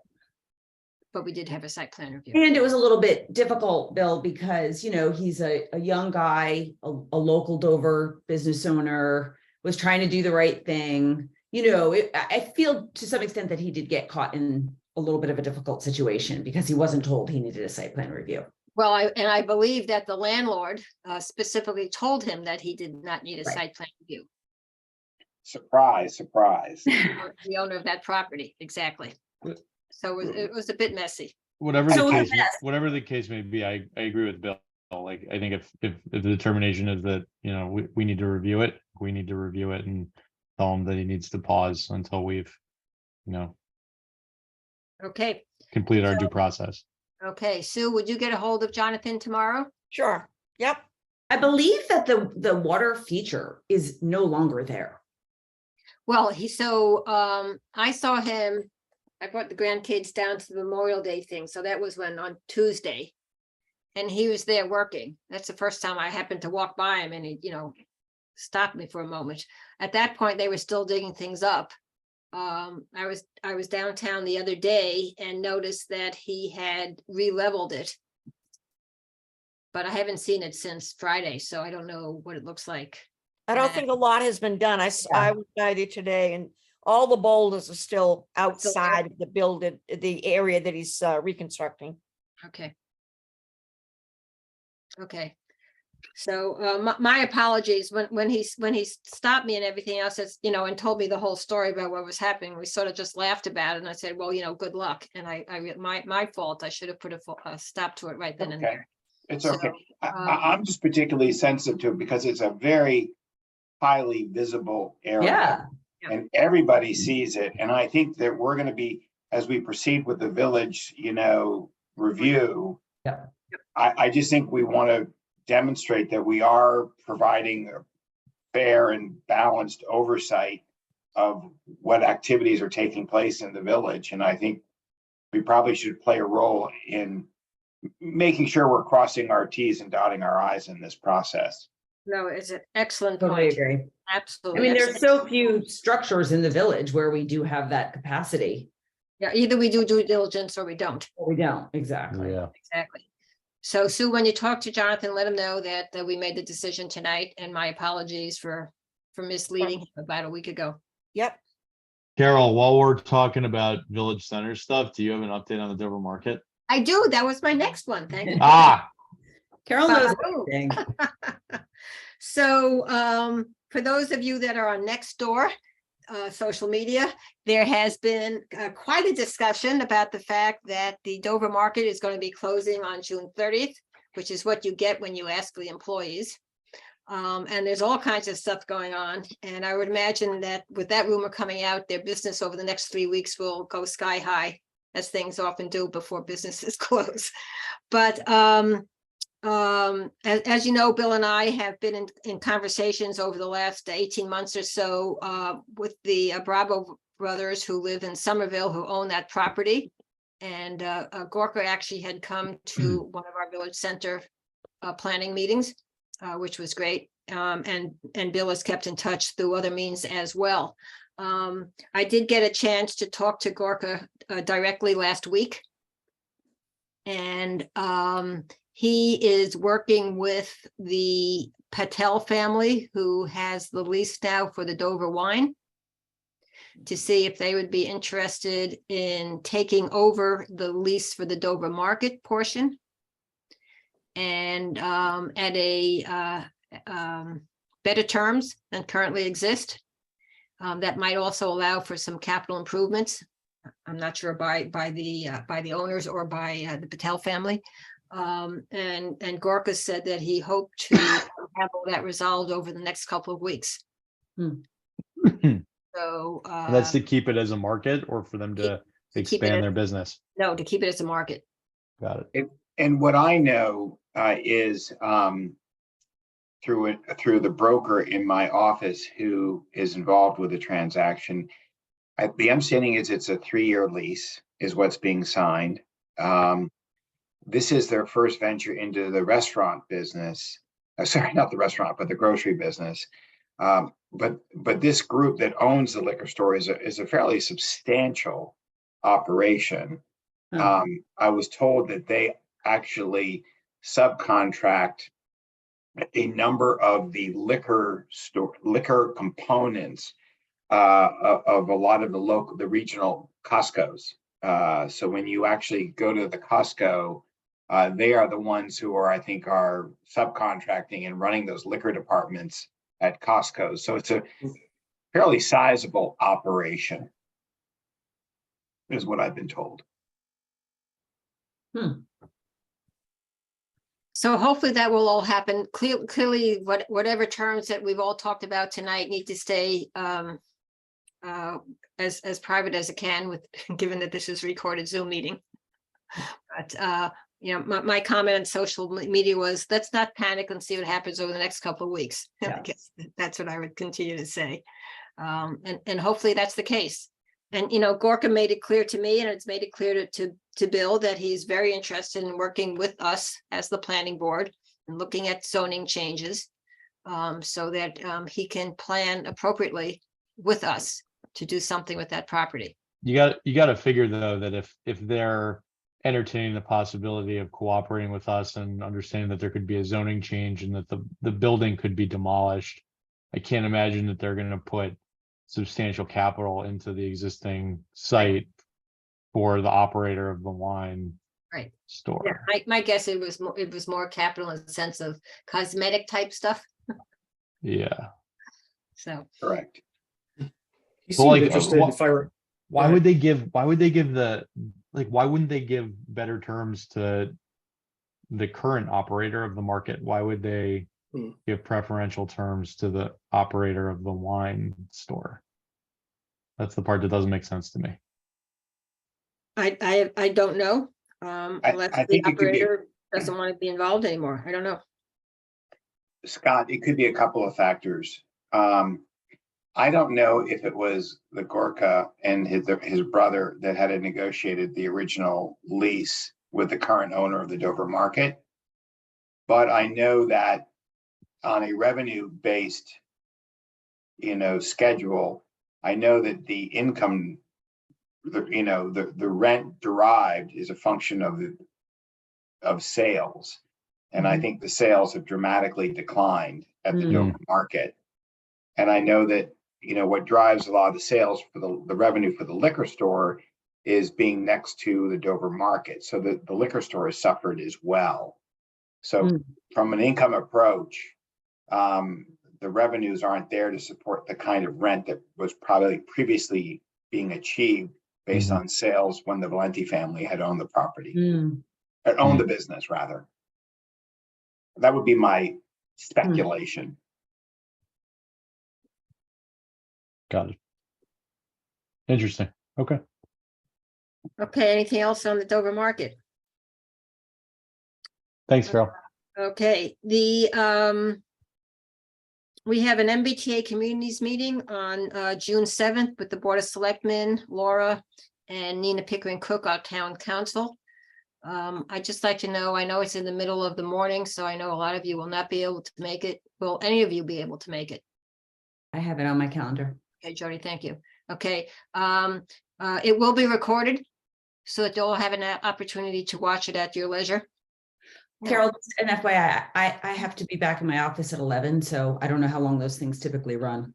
But we did have a site plan review. And it was a little bit difficult, Bill, because, you know, he's a young guy, a local Dover business owner, was trying to do the right thing. You know, I feel to some extent that he did get caught in a little bit of a difficult situation because he wasn't told he needed a site plan review. Well, I believe that the landlord specifically told him that he did not need a Right. site plan review. Surprise, surprise. The owner of that property, exactly. So it was a bit messy. Whatever So the case, yes. whatever the case may be, I agree with Bill. Like, I think if the determination is that, you know, we need to review it, we need to review it and tell him that he needs to pause until we've, you know, Okay, completed our due process. okay. Sue, would you get a hold of Jonathan tomorrow? Sure. Yep. I believe that the water feature is no longer there. Well, I saw him, I brought the grandkids down to the Memorial Day thing. So that was on Tuesday. And he was there working. That's the first time I happened to walk by him and he, you know, stopped me for a moment. At that point, they were still digging things up. I was downtown the other day and noticed that he had re-leveled it. But I haven't seen it since Friday, so I don't know what it looks like. I don't Yeah. think a lot has been done. I was by there today and all the boulders are still outside of the building, the area that he's reconstructing. Okay. Okay. So my apologies when he stopped me and everything else, it's, you know, and told me the whole story about what was happening. We sort of just laughed about it and I said, well, you know, good luck. And my fault. I should have put a stop to it right then and Okay. there. It's So, okay. I'm just particularly sensitive to it because it's a very highly visible area. Yeah. And everybody sees it. And I think that we're going to be, as we proceed with the village, you know, review. Yeah. I just think we want to demonstrate that we are providing a fair and balanced oversight of what activities are taking place in the village. And I think we probably should play a role in making sure we're crossing our T's and dotting our I's in this process. No, it's an excellent Totally point. agree. Absolutely. I mean, there's excellent. so few structures in the village where we do have that capacity. Yeah, either we do due diligence or we don't. Or we don't, exactly. Yeah. Exactly. So Sue, when you talk to Jonathan, let him know that we made the decision tonight, and my apologies for misleading him about a week ago. Yep. Carol, while we're talking about village center stuff, do you have an update on the Dover Market? I do. That was my next one. Thank you. Ah, Carol knows Ba-boom. everything. So for those of you that are on Nextdoor, social media, there has been quite a discussion about the fact that the Dover Market is going to be closing on June 30th, which is what you get when you ask the employees. And there's all kinds of stuff going on. And I would imagine that with that rumor coming out, their business over the next 3 weeks will go sky high, as things often do before businesses close. But as you know, Bill and I have been in conversations over the last 18 months or so with the Bravo brothers who live in Somerville, who own that property. And Gorka actually had come to one of our village center planning meetings, which was great. And Bill has kept in touch through other means as well. I did get a chance to talk to Gorka directly last week. And he is working with the Patel family, who has the lease now for the Dover wine, to see if they would be interested in taking over the lease for the Dover Market portion. And at a better terms than currently exist. That might also allow for some capital improvements. I'm not sure by the owners or by the Patel family. And Gorka said that he hoped to have all that resolved over the next couple of weeks. So that's to keep it as a market or for them to keep it expand as- their business? no, to keep it as a market. Got it. And what I know is through the broker in my office who is involved with the transaction. The understanding is it's a 3-year lease is what's being signed. This is their first venture into the restaurant business. Sorry, not the restaurant, but the grocery business. But this group that owns the liquor store is a fairly substantial operation. I was told that they actually subcontract a number of the liquor components of a lot of the regional Costco's. So when you actually go to the Costco, they are the ones who I think are subcontracting and running those liquor departments at Costco. So it's a fairly sizable operation, is what I've been told. So hopefully that will all happen. Clearly, whatever terms that we've all talked about tonight need to stay as private as it can, given that this is a recorded Zoom meeting. But my comment on social media was, let's not panic and see what happens over the next couple of weeks. Yeah. I guess that's what I would continue to say. And hopefully that's the case. And, Gorka made it clear to me, and it's made it clear to Bill, that he's very interested in working with us as the planning board and looking at zoning changes so that he can plan appropriately with us to do something with that property. You got to figure though that if they're entertaining the possibility of cooperating with us and understanding that there could be a zoning change and that the building could be demolished, I can't imagine that they're going to put substantial capital into the existing site for the operator of the wine store. Yeah, my guess it was more capital in the sense of cosmetic type stuff. Yeah. So Correct. He But, seemed like, interested if I were. Why would they give why wouldn't they give better terms to the current operator of the market? Why would they give preferential terms to the operator of the wine store? That's the part that doesn't make sense to me. I don't know. Unless I the think it could be- operator doesn't want to be involved anymore. I don't know. Scott, it could be a couple of factors. I don't know if it was the Gorka and his brother that had negotiated the original lease with the current owner of the Dover Market. But I know that on a revenue-based, schedule, I know that the income, the rent derived is a function of sales. And I think the sales have dramatically declined at the Dover market. And I know that, what drives a lot of the sales for the revenue for the liquor store is being next to the Dover market. So the liquor store has suffered as well. So from an income approach, the revenues aren't there to support the kind of rent that was probably previously being achieved based on sales when the Valenti family had owned the property, or owned the business rather. That would be my speculation. Got it. Interesting. Okay. Okay, anything else on the Dover market? Thanks, Carol. Okay, we have an MBTA Communities meeting on June 7th with the Board of Selectmen, Laura and Nina Pickering Cook, our town council. I'd just like to know, I know it's in the middle of the morning, so I know a lot of you will not be able to make it. Will any of you be able to make it? I have it on my calendar. Okay, Jody, thank you. Okay, it will be recorded so that you'll have an opportunity to watch it at your leisure. Carol, just an FYI, I have to be back in my office at 11, so I don't know how long those things typically run.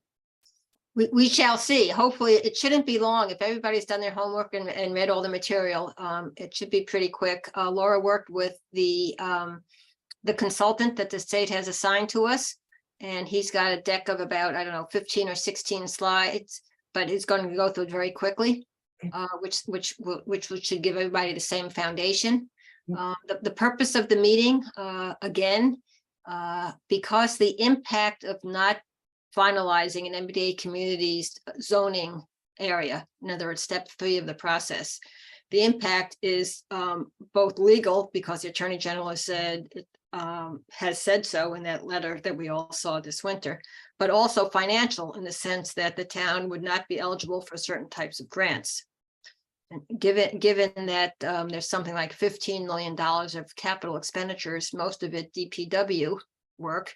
We shall see. Hopefully, it shouldn't be long. If everybody's done their homework and read all the material, it should be pretty quick. Laura worked with the consultant that the state has assigned to us, and he's got a deck of about, I don't know, 15 or 16 slides, but he's going to go through it very quickly, which should give everybody the same foundation. The purpose of the meeting, again, because the impact of not finalizing an MBTA communities zoning area, in other words, step 3 of the process, the impact is both legal, because the Attorney General has said so in that letter that we all saw this winter, but also financial in the sense that the town would not be eligible for certain types of grants. And given that there's something like $15 million of capital expenditures, most of it DPW work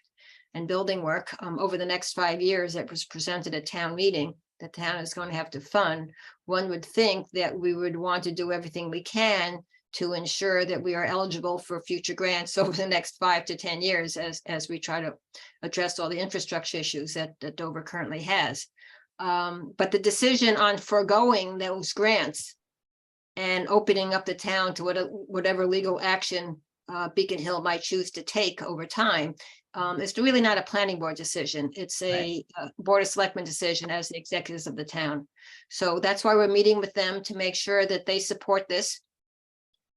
and building work over the next 5 years that was presented at town meeting, the town is going to have to fund. One would think that we would want to do everything we can to ensure that we are eligible for future grants over the next 5 to 10 years as we try to address all the infrastructure issues that Dover currently has. But the decision on foregoing those grants and opening up the town to whatever legal action Beacon Hill might choose to take over time is really not a planning board decision. It's a Board of Selectmen decision as the executives of the town. So that's why we're meeting with them, to make sure that they support this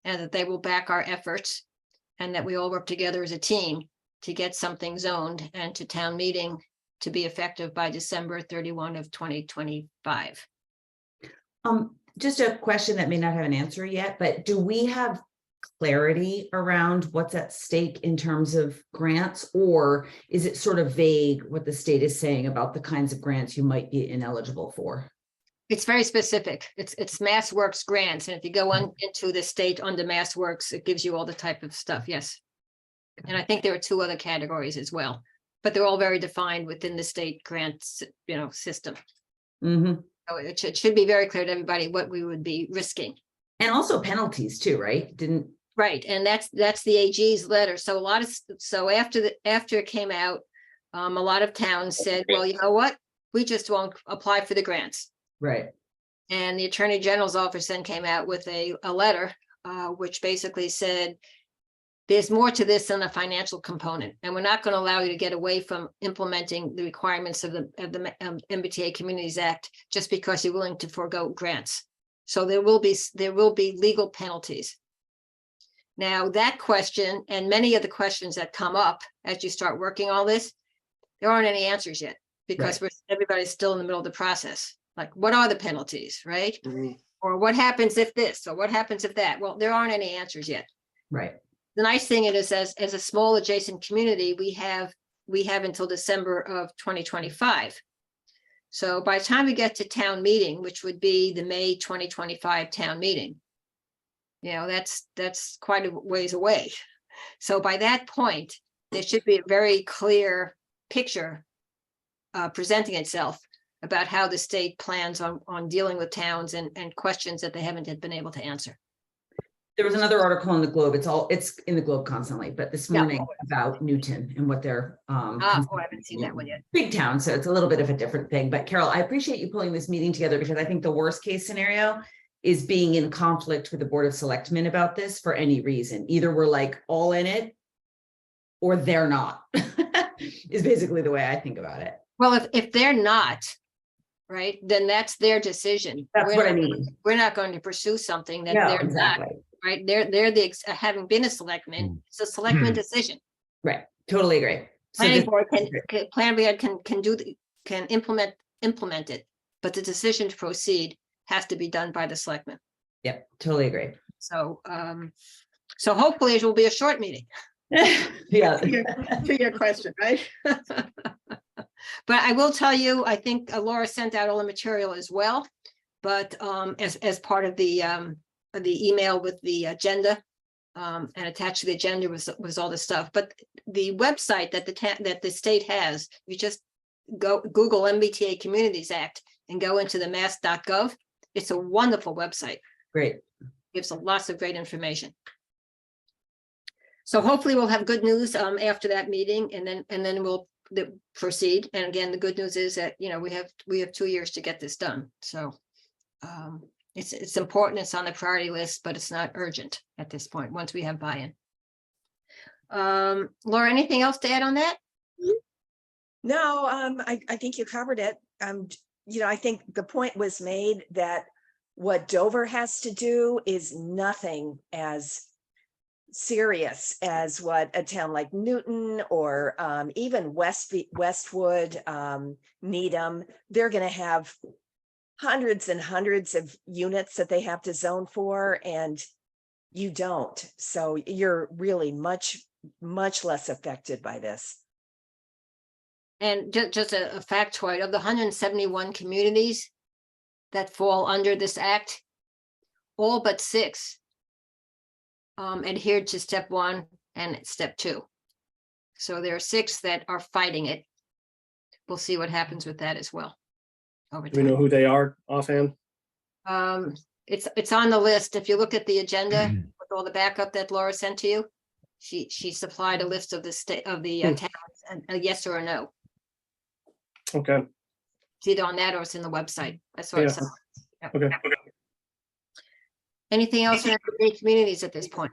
and that they will back our efforts, and that we all work together as a team to get something zoned and to town meeting to be effective by December 31 of 2025. Just a question that may not have an answer yet, but do we have clarity around what's at stake in terms of grants, or is it sort of vague what the state is saying about the kinds of grants you might be ineligible for? It's very specific. It's MassWorks grants. And if you go on into the state under MassWorks, it gives you all the type of stuff. Yes. And I think there are 2 other categories as well, but they're all very defined within the state grants, system. So it should be very clear to everybody what we would be risking. And also penalties too, right? Right. And that's the AG's letter. So after it came out, a lot of towns said, well, you know what? We just won't apply for the grants. Right. And the Attorney General's office then came out with a letter, which basically said, there's more to this than a financial component, and we're not going to allow you to get away from implementing the requirements of the MBTA Communities Act just because you're willing to forego grants. So there will be legal penalties. Now, that question and many of the questions that come up as you start working all this, there aren't any answers yet, because everybody's still in the middle of the process. Like, what are the penalties, right? Or what happens if this, or what happens if that? Well, there aren't any answers yet. Right. The nice thing is, as a small adjacent community, we have until December of 2025. So by the time we get to town meeting, which would be the May 2025 town meeting, that's quite a ways away. So by that point, there should be a very clear picture presenting itself about how the state plans on dealing with towns and questions that they haven't yet been able to answer. There was another article in the Globe. It's in the Globe constantly, but this Yeah. morning about Newton and what they're Oh, I haven't seen that one yet. big town, so it's a little bit of a different thing. But Carol, I appreciate you pulling this meeting together because I think the worst case scenario is being in conflict with the Board of Selectmen about this for any reason. Either we're like all in it or they're not, is basically the way I think about it. Well, if they're not, right, then that's their decision. That's We're what I not- mean. We're not going to pursue something that No, they're not, exactly. right? They're having been a selectman, it's a selectman decision. Right, totally agree. So Planning this- board plan board can implement it, but the decision to proceed has to be done by the selectmen. Yep, totally agree. So, so hopefully it will be a short meeting. Yeah. To your question, right? But I will tell you, I think Laura sent out all the material as well. But as part of the email with the agenda, and attached to the agenda was all the stuff. But the website that the state has, you just go Google MBTA Communities Act and go into the mass.gov. It's a wonderful website. Great. Gives lots of great information. So hopefully we'll have good news after that meeting, and then we'll proceed. And again, the good news is that, you know, we have 2 years to get this done. So it's important, it's on the priority list, but it's not urgent at this point, once we have buy-in. Laura, anything else to add on that? No, I think you covered it. You know, I think the point was made that what Dover has to do is nothing as serious as what a town like Newton or even Westwood, Needham, they're going to have hundreds and hundreds of units that they have to zone for, and you don't. So you're really much less affected by this. And just a factoid, of the 171 communities that fall under this act, all but 6 adhered to step 1 and step 2. So there are 6 that are fighting it. We'll see what happens with that as well over Do we know time. who they are offhand? It's on the list. If you look at the agenda with all the backup that Laura sent to you, she supplied a list of the state of the towns, and a yes or a no. Okay, It's either on that or it's in the website. That's what I Yeah. saw. Yep. okay. Anything else in the communities at this point?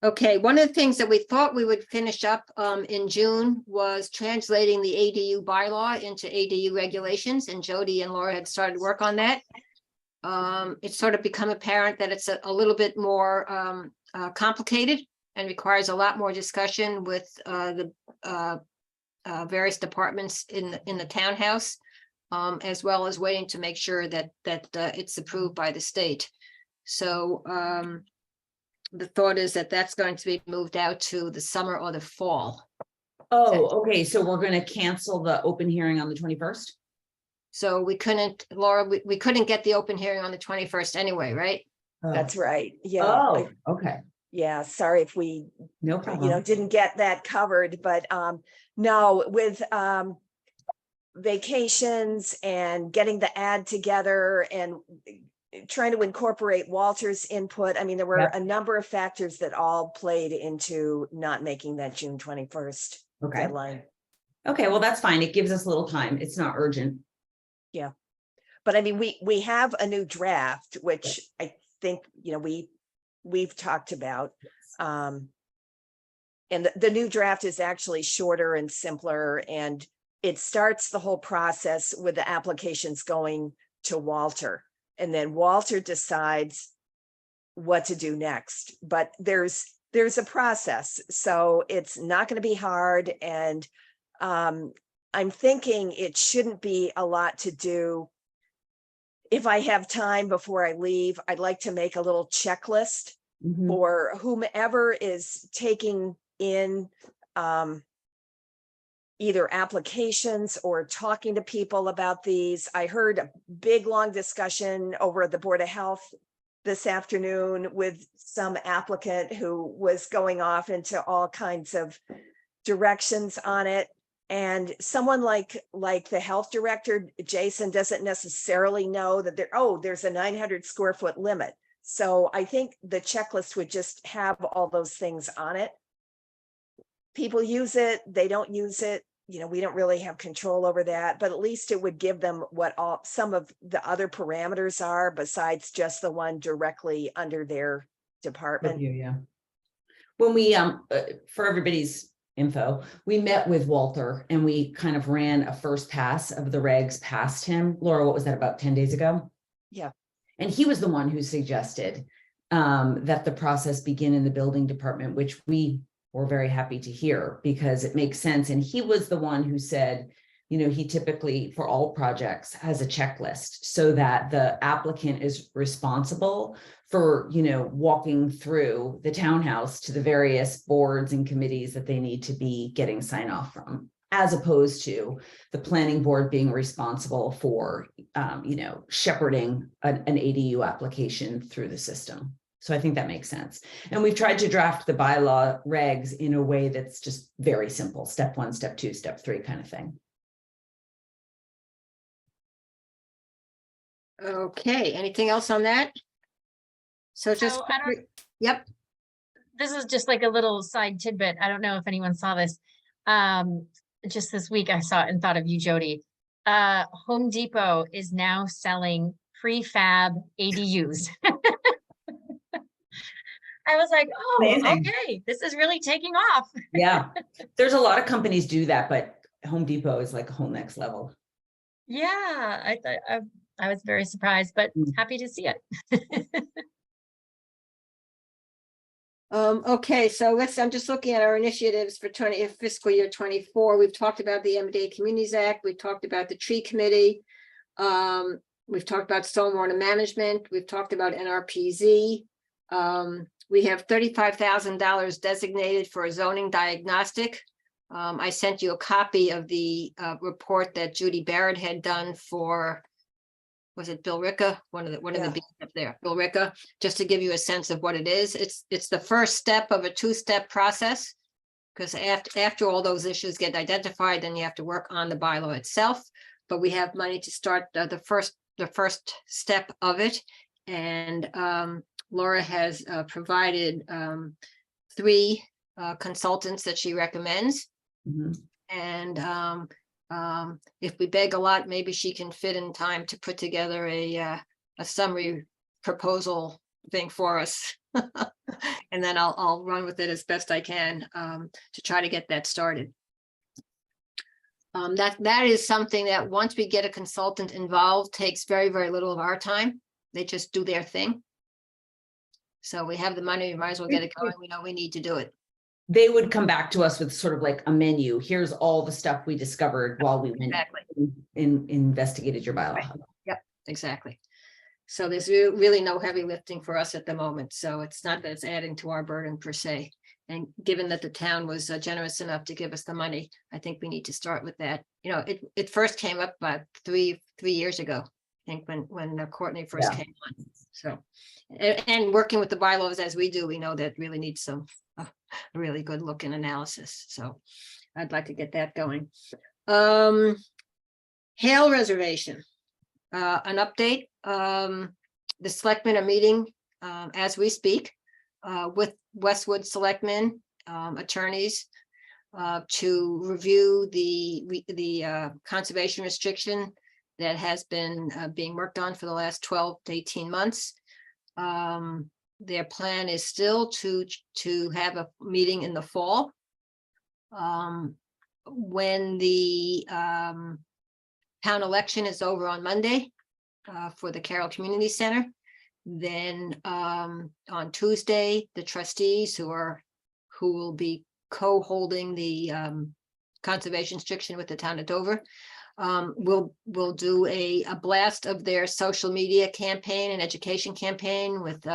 Okay, one of the things that we thought we would finish up in June was translating the ADU bylaw into ADU regulations, and Jody and Laura had started work on that. It's sort of become apparent that it's a little bit more complicated and requires a lot more discussion with the various departments in the townhouse, as well as waiting to make sure that it's approved by the state. So the thought is that that's going to be moved out to the summer or the fall. Oh, okay, so we're gonna cancel the open hearing on the 21st? So we couldn't, Laura, we couldn't get the open hearing on the 21st anyway, right? That's right. Yeah. Oh, okay, Yeah. Sorry if we, no you know, problem. didn't get that covered, but no, with vacations and getting the ad together and trying to incorporate Walter's input. I mean, there were Yep. a number of factors that all played into not making that June 21st Okay, deadline. okay, well, that's fine. It gives us a little time. It's not urgent. But I mean, we have a new draft, which I think, you know, we've talked about. And the new draft is actually shorter and simpler, and it starts the whole process with the applications going to Walter. And then Walter decides what to do next. But there's a process, so it's not going to be hard. And I'm thinking it shouldn't be a lot to do. If I have time before I leave, I'd like to make a little checklist Mhm. for whomever is taking in either applications or talking to people about these. I heard a big, long discussion over at the Board of Health this afternoon with some applicant who was going off into all kinds of directions on it. And someone like the health director, Jason, doesn't necessarily know that there's a 900 square foot limit. So I think the checklist would just have all those things on it. People use it, they don't use it, we don't really have control over that, but at least it would give them what some of the other parameters are besides just the one directly under their department. Yeah. When we, for everybody's info, we met with Walter and we kind of ran a first pass of the regs past him. Laura, what was that, about 10 days ago? Yeah. And he was the one who suggested that the process begin in the building department, which we were very happy to hear because it makes sense. And he was the one who said, he typically for all projects has a checklist so that the applicant is responsible for, walking through the townhouse to the various boards and committees that they need to be getting sign off from, as opposed to the planning board being responsible for, shepherding an ADU application through the system. So I think that makes sense. And we've tried to draft the bylaw regs in a way that's just very simple, step 1, step 2, step 3 kind of thing. Okay, anything else on that? So just, So I don't- yep, This is just like a little side tidbit. I don't know if anyone saw this. Just this week I saw it and thought of you, Jody. Home Depot is now selling prefab ADUs. I was like, oh, Amazing. okay, this is really taking off. Yeah, there's a lot of companies do that, but Home Depot is like a whole next level. Yeah, I thought I was very surprised, but happy to see it. okay, so I'm just looking at our initiatives for fiscal year 24. We've talked about the MDA Communities Act. We've talked about the tree committee. We've talked about stormwater management. We've talked about NRPZ. We have $35,000 designated for a zoning diagnostic. I sent you a copy of the report that Judy Barrett had done for, was it Bill Ricca? One of the bees up there, Bill Ricca, just to give you a sense of what it is. It's the first step of a 2-step process, because after all those issues get identified, then you have to work on the bylaw itself. But we have money to start the first step of it, and Laura has provided 3 consultants that she recommends. Mhm. And if we beg a lot, maybe she can fit in time to put together a summary proposal thing for us. And then I'll run with it as best I can to try to get that started. That is something that once we get a consultant involved, takes very, very little of our time. They just do their thing. So we have the money, we might as well get it going. We know we need to do it. They would come back to us with sort of like a menu. Here's all the stuff we discovered while we went Exactly. investigated your bylaw. Right. Yep, exactly. So there's really no heavy lifting for us at the moment. So it's not that it's adding to our burden per se. And given that the town was generous enough to give us the money, I think we need to start with that. It first came up about three years ago, I think, when Courtney first Yeah. came on. So, and working with the bylaws as we do, we know that really needs some really good look and analysis. So I'd like to get that going. Hale Reservation, an update. The selectmen are meeting as we speak with Westwood selectmen, attorneys, to review the conservation restriction that has been being worked on for the last 12 to 18 months. Their plan is still to have a meeting in the fall. When the town election is over on Monday for the Carroll Community Center, then on Tuesday, the trustees who will be co-holding the conservation restriction with the town of Dover will do a blast of their social media campaign and education campaign with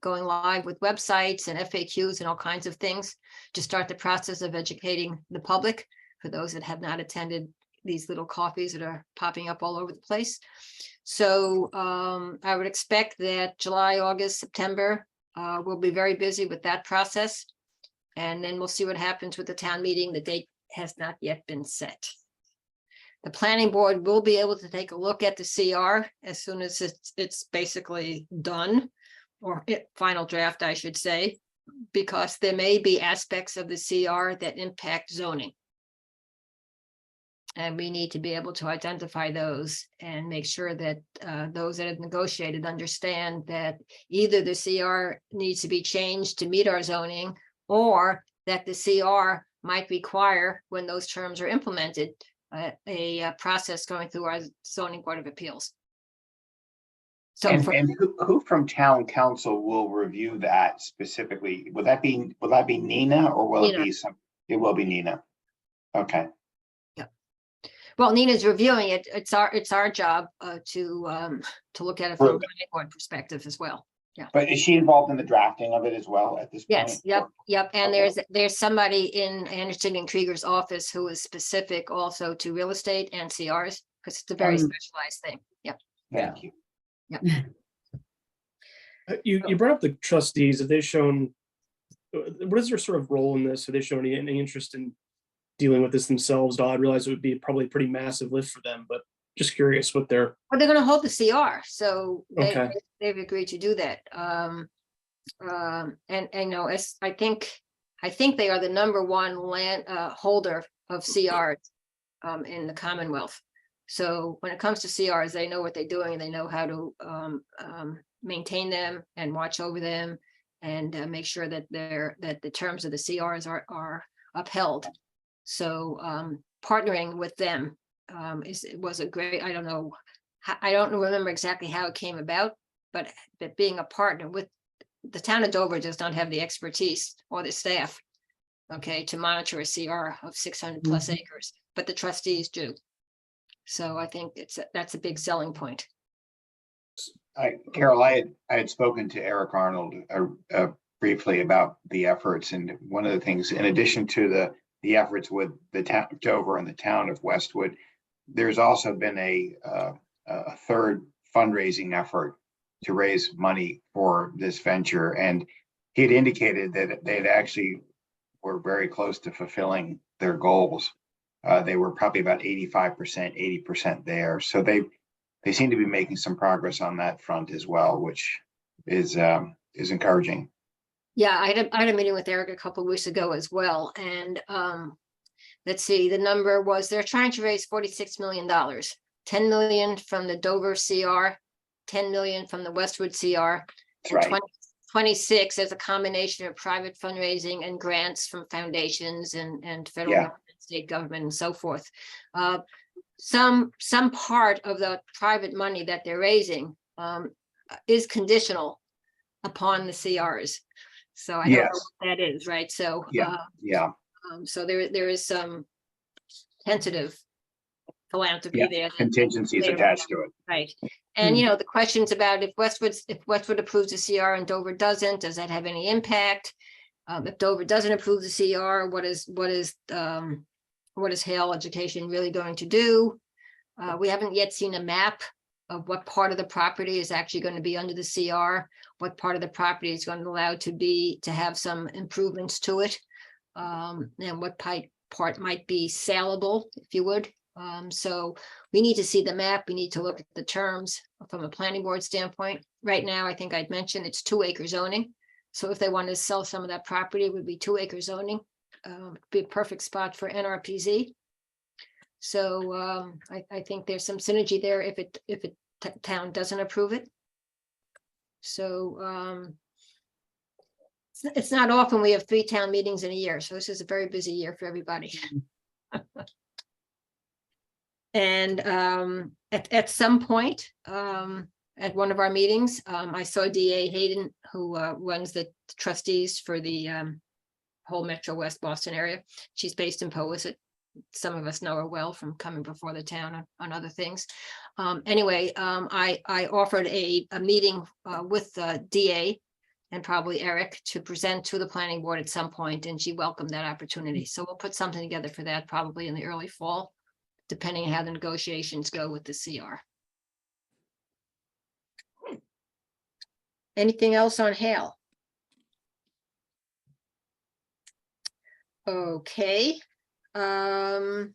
going live with websites and FAQs and all kinds of things to start the process of educating the public for those that have not attended these little coffees that are popping up all over the place. So I would expect that July, August, September, we'll be very busy with that process. And then we'll see what happens with the town meeting. The date has not yet been set. The planning board will be able to take a look at the CR as soon as it's basically done, or final draft, I should say, because there may be aspects of the CR that impact zoning. And we need to be able to identify those and make sure that those that have negotiated understand that either the CR needs to be changed to meet our zoning, or that the CR might require, when those terms are implemented, a process going through our zoning board of appeals. So And, for- and who from town council will review that specifically? Will that be Nina, or will it Nina. be it will be Nina? Okay. well, Nina's reviewing it. It's our job to look at it from a Right. planning board perspective as well. But is she involved in the drafting of it as well at this point? Yes, yep. And Okay. there's somebody in Anderson and Krieger's office who is specific also to real estate and CRs, because it's a very specialized thing. Yep. Thank you. You brought up the trustees. Have they shown, what is their sort of role in this? Have they shown any interest in dealing with this themselves? I realize it would be probably a pretty massive lift for them, but just curious what their, Well, they're gonna hold the CR, so Okay. they've agreed to do that. And you know, I think they are the #1 land holder of CRs in the Commonwealth. So when it comes to CRs, they know what they're doing, and they know how to maintain them and watch over them and make sure that the terms of the CRs are upheld. So partnering with them was a great, I don't know, I don't remember exactly how it came about, but being a partner with the town of Dover does not have the expertise or the staff, okay, to monitor a CR of 600 plus acres, but the trustees do. So I think that's a big selling point. Carol, I had spoken to Eric Arnold briefly about the efforts, and one of the things, in addition to the efforts with the town of Dover and the town of Westwood, there's also been a third fundraising effort to raise money for this venture, and he had indicated that they'd actually were very close to fulfilling their goals. They were probably about 85%, 80% there, so they seem to be making some progress on that front as well, which is encouraging. Yeah, I had a meeting with Eric a couple of weeks ago as well, and let's see, the number was they're trying to raise $46 million, 10 million from the Dover CR, 10 million from the Westwood CR, That's and right. 26 as a combination of private fundraising and grants from foundations and federal Yeah. government, state government, and so forth. Some part of the private money that they're raising is conditional upon the CRs. So I don't know Yes. what that is, right? So Yeah. Yeah, so there is some tentative philanthropy Yeah, there. that- contingencies later- attached to it. Right. And you know, the questions about if Westwood approves the CR and Dover doesn't, does that have any impact? If Dover doesn't approve the CR, what is Hale Education really going to do? We haven't yet seen a map of what part of the property is actually going to be under the CR, what part of the property is going to allow to have some improvements to it, and what part might be saleable, if you would. So we need to see the map. We need to look at the terms from a planning board standpoint. Right now, I think I'd mentioned it's 2-acre zoning. So if they wanted to sell some of that property, it would be 2-acre zoning. Be a perfect spot for NRPZ. So I think there's some synergy there if town doesn't approve it. So it's not often we have 3 town meetings in a year, so this is a very busy year for everybody. And at some point, at one of our meetings, I saw DA Hayden, who runs the trustees for the whole Metro West Boston area. She's based in Powasset. Some of us know her well from coming before the town on other things. Anyway, I offered a meeting with DA and probably Eric to present to the planning board at some point, and she welcomed that opportunity. So we'll put something together for that probably in the early fall, depending on how the negotiations go with the CR. Anything else on Hale? Okay. The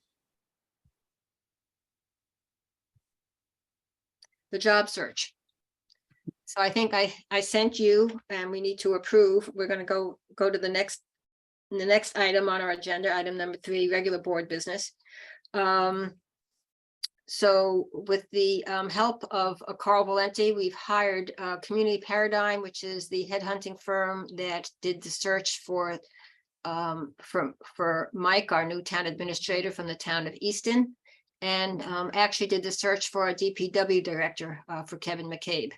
job search. So I think I sent you, and we need to approve. We're gonna go to the next item on our agenda, item number 3, regular board business. So with the help of Carl Valenti, we've hired Community Paradigm, which is the headhunting firm that did the search for Mike, our new town administrator from the town of Easton, and actually did the search for our DPW director for Kevin McCabe.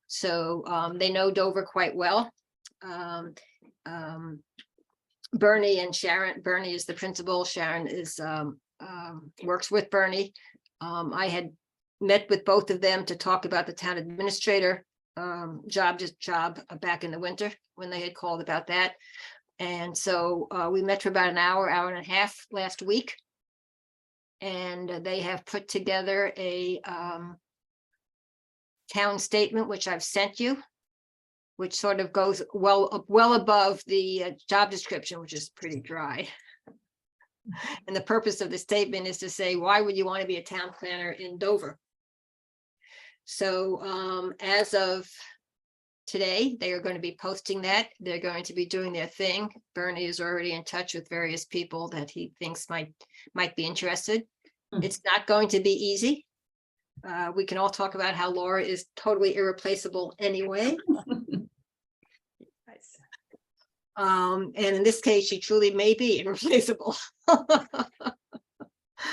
So they know Dover quite well. Bernie and Sharon. Bernie is the principal. Sharon is works with Bernie. I had met with both of them to talk about the town administrator job back in the winter when they had called about that. And so we met for about an hour and a half last week. And they have put together a town statement, which I've sent you, which sort of goes well above the job description, which is pretty dry. And the purpose of the statement is to say, why would you want to be a town planner in Dover? So as of today, they are going to be posting that. They're going to be doing their thing. Bernie is already in touch with various people that he thinks might be interested. It's not going to be easy. We can all talk about how Laura is totally irreplaceable anyway. And in this case, she truly may be irreplaceable.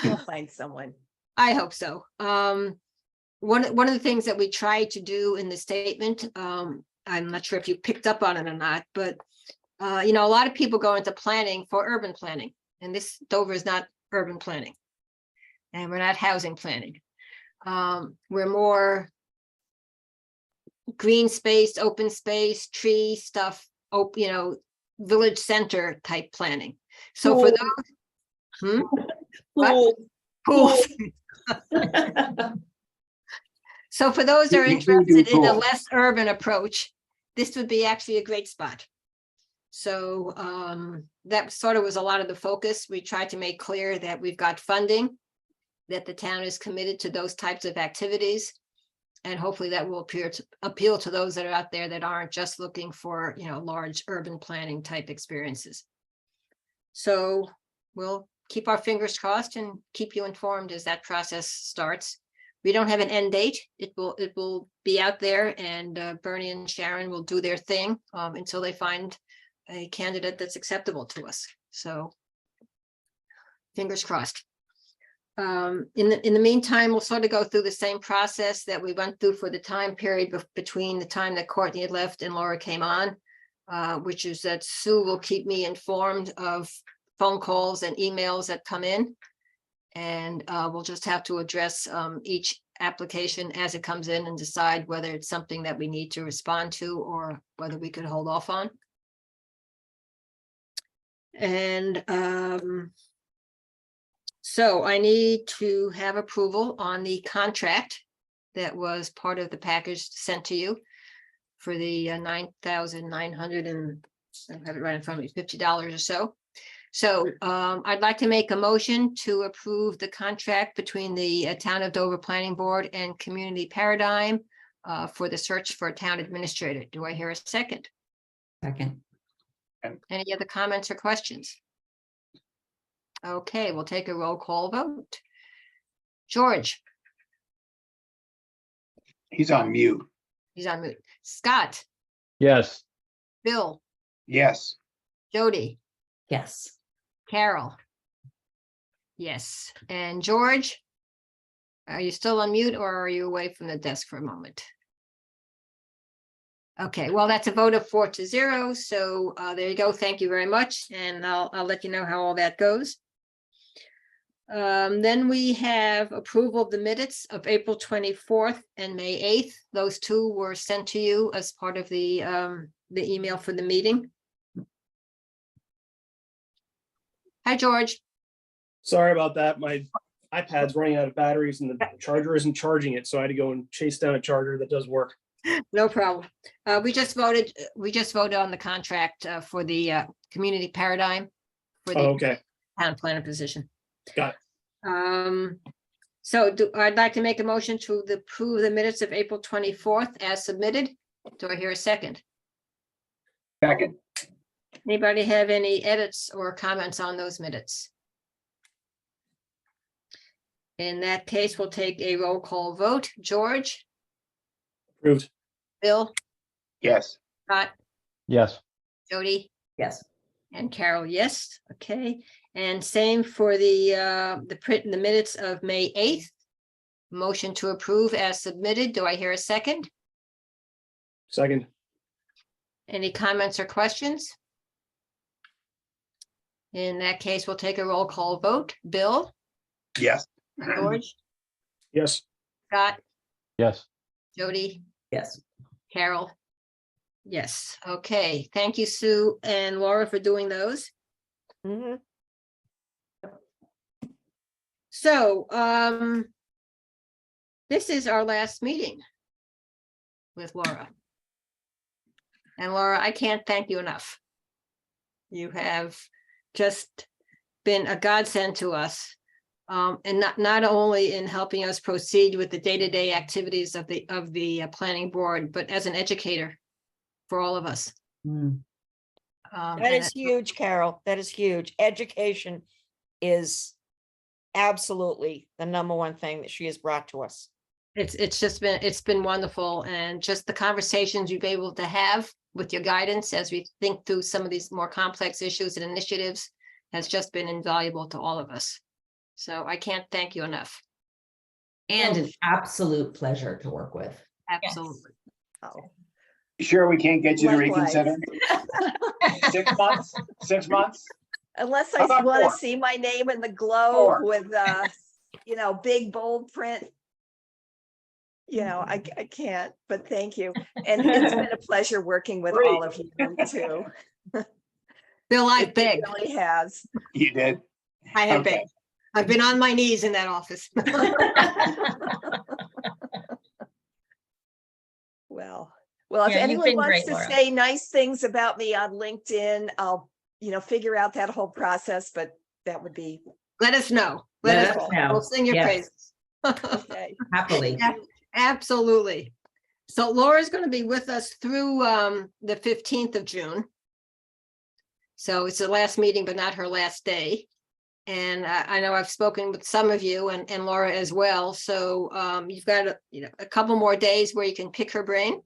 We'll find someone. I hope so. One of the things that we tried to do in the statement, I'm not sure if you picked up on it or not, but a lot of people go into planning for urban planning, and this Dover is not urban planning, and we're not housing planning. We're more green space, open space, tree stuff, village center type planning. So for those, what? Pools. So for those that are interested in a less urban approach, this would be actually a great spot. So that sort of was a lot of the focus. We tried to make clear that we've got funding, that the town is committed to those types of activities. And hopefully that will appeal to those that are out there that aren't just looking for, large urban planning type experiences. So we'll keep our fingers crossed and keep you informed as that process starts. We don't have an end date. It will be out there, and Bernie and Sharon will do their thing until they find a candidate that's acceptable to us. So fingers crossed. In the meantime, we'll sort of go through the same process that we went through for the time period between the time that Courtney had left and Laura came on, which is that Sue will keep me informed of phone calls and emails that come in. And we'll just have to address each application as it comes in and decide whether it's something that we need to respond to or whether we could hold off on. And so I need to have approval on the contract that was part of the package sent to you for the $9,900 and I have it right in front of me, $50 or so. So I'd like to make a motion to approve the contract between the Town of Dover Planning Board and Community Paradigm for the search for a town administrator. Do I hear a second? Second. Any other comments or questions? Okay, we'll take a roll call vote. George? He's on mute. He's on mute. Scott? Yes. Bill? Yes. Jody? Yes. Carol? Yes. And George? Are you still on mute or are you away from the desk for a moment? Okay, well, that's a vote of 4-0. So there you go. Thank you very much. And I'll let you know how all that goes. Then we have approval of the minutes of April 24th and May 8th. Those two were sent to you as part of the email for the meeting. Hi, George. Sorry about that. My iPad's running out of batteries and the charger isn't charging it, so I had to go and chase down a charger that does work. No problem. We just voted on the contract for the community paradigm for Oh, the okay, town planner position. got it. So I'd like to make a motion to approve the minutes of April 24th as submitted. Do I hear a second? Second, Anybody have any edits or comments on those minutes? In that case, we'll take a roll call vote. George, Approved. Bill, yes. Scott, Yes. Jody, Yes. and Carol, yes. Okay, and same for the print in the minutes of May 8th. Motion to approve as submitted. Do I hear a second? Second. Any comments or questions? In that case, we'll take a roll call vote. Bill, Yes. George, Yes. Scott, Yes. Jody, Yes. Carol. Yes, okay. Thank you, Sue and Laura, for doing those. Mhm. So, this is our last meeting with Laura. And Laura, I can't thank you enough. You have just been a godsend to us. And not only in helping us proceed with the day-to-day activities of the planning board, but as an educator for all of us. Mm. Um, That and is huge, Carol. That is huge. Education is absolutely the number one thing that she has brought to us. it's been wonderful, and just the conversations you've been able to have with your guidance as we think through some of these more complex issues and initiatives has just been invaluable to all of us. So I can't thank you enough. And an absolute pleasure to work with. Absolutely. Oh, You sure we can't get you to Likewise. reconsider? 6 months? 6 months? unless How I about want to 4? see my name in the globe 4. with, big bold print. I can't, but thank you. And it's been a pleasure working with all of you too. Bill, I It begged. really has. You did? I have Okay. begged. I've been on my knees in that office. Well, if Yeah, you've anyone been wants great, to Laura. say nice things about me on LinkedIn, I'll, figure out that whole process, but that would be Let us know. Let us know. We'll sing your Yes. praises. okay. Happily. Absolutely. So Laura's going to be with us through the 15th of June. So it's the last meeting, but not her last day. And I know I've spoken with some of you and Laura as well. So you've got a couple more days where you can pick her brain.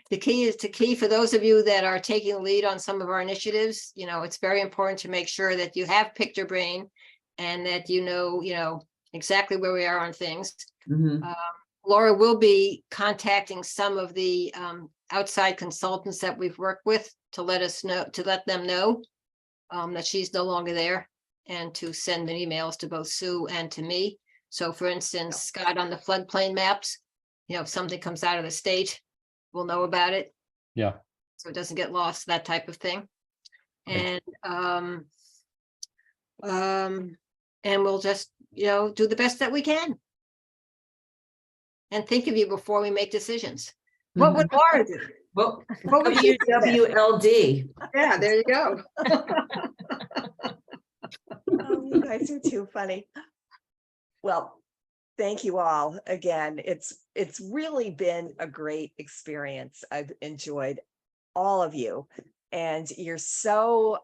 The key for those of you that are taking the lead on some of our initiatives, it's very important to make sure that you have picked your brain and that you know exactly where we are on things. Mhm. Laura will be contacting some of the outside consultants that we've worked with to let them know that she's no longer there, and to send the emails to both Sue and to me. So for instance, Scott, on the floodplain maps, if something comes out of the state, we'll know about it. Yeah. So it doesn't get lost, that type of thing. Right. And we'll just, do the best that we can. And think of you before we make decisions. What would Laura do? Well, What would you do? WWLD. Yeah, there you go. Oh, you guys are too funny. Well, thank you all again. It's really been a great experience. I've enjoyed all of you, and you're so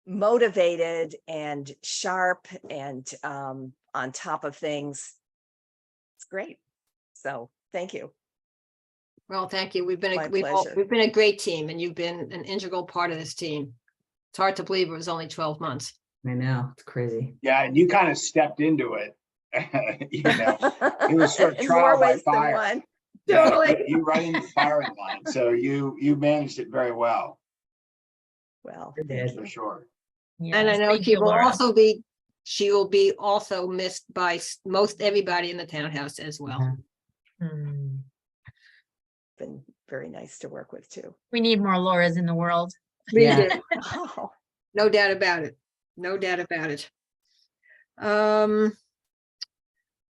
motivated and sharp and on top of things. It's great. So thank you. Well, thank you. We've been My a pleasure. great team, and you've been an integral part of this team. It's hard to believe it was only 12 months. I know, it's crazy. Yeah, and you kind of stepped into it. It was sort of In trial more by ways than fire. one. Yeah, Totally. You right in the firing line. So you managed it very well, Well, You thank did. you. for sure. And I Yes, know thank you, Laura. she will be also missed by most everybody in the townhouse as well. Mhm. Been very nice to work with too. We need more Lauras in the world. We Yeah. do. Oh, No doubt about it. No doubt about it.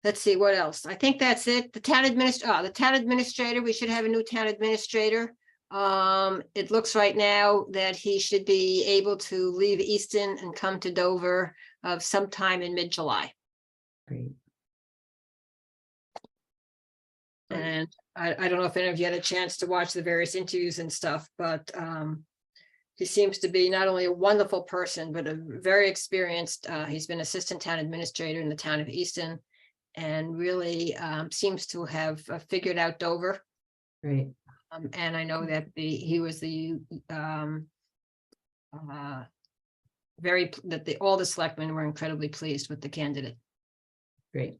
let's see, what else? I think that's it. The town administrator, we should have a new town administrator. It looks right now that he should be able to leave Easton and come to Dover of sometime in mid-July. Great. And I don't know if any of you had a chance to watch the various interviews and stuff, but he seems to be not only a wonderful person, but a very experienced, he's been assistant town administrator in the town of Easton and really seems to have figured out Dover. Great. And I know that he was all the selectmen were incredibly pleased with the candidate. Great.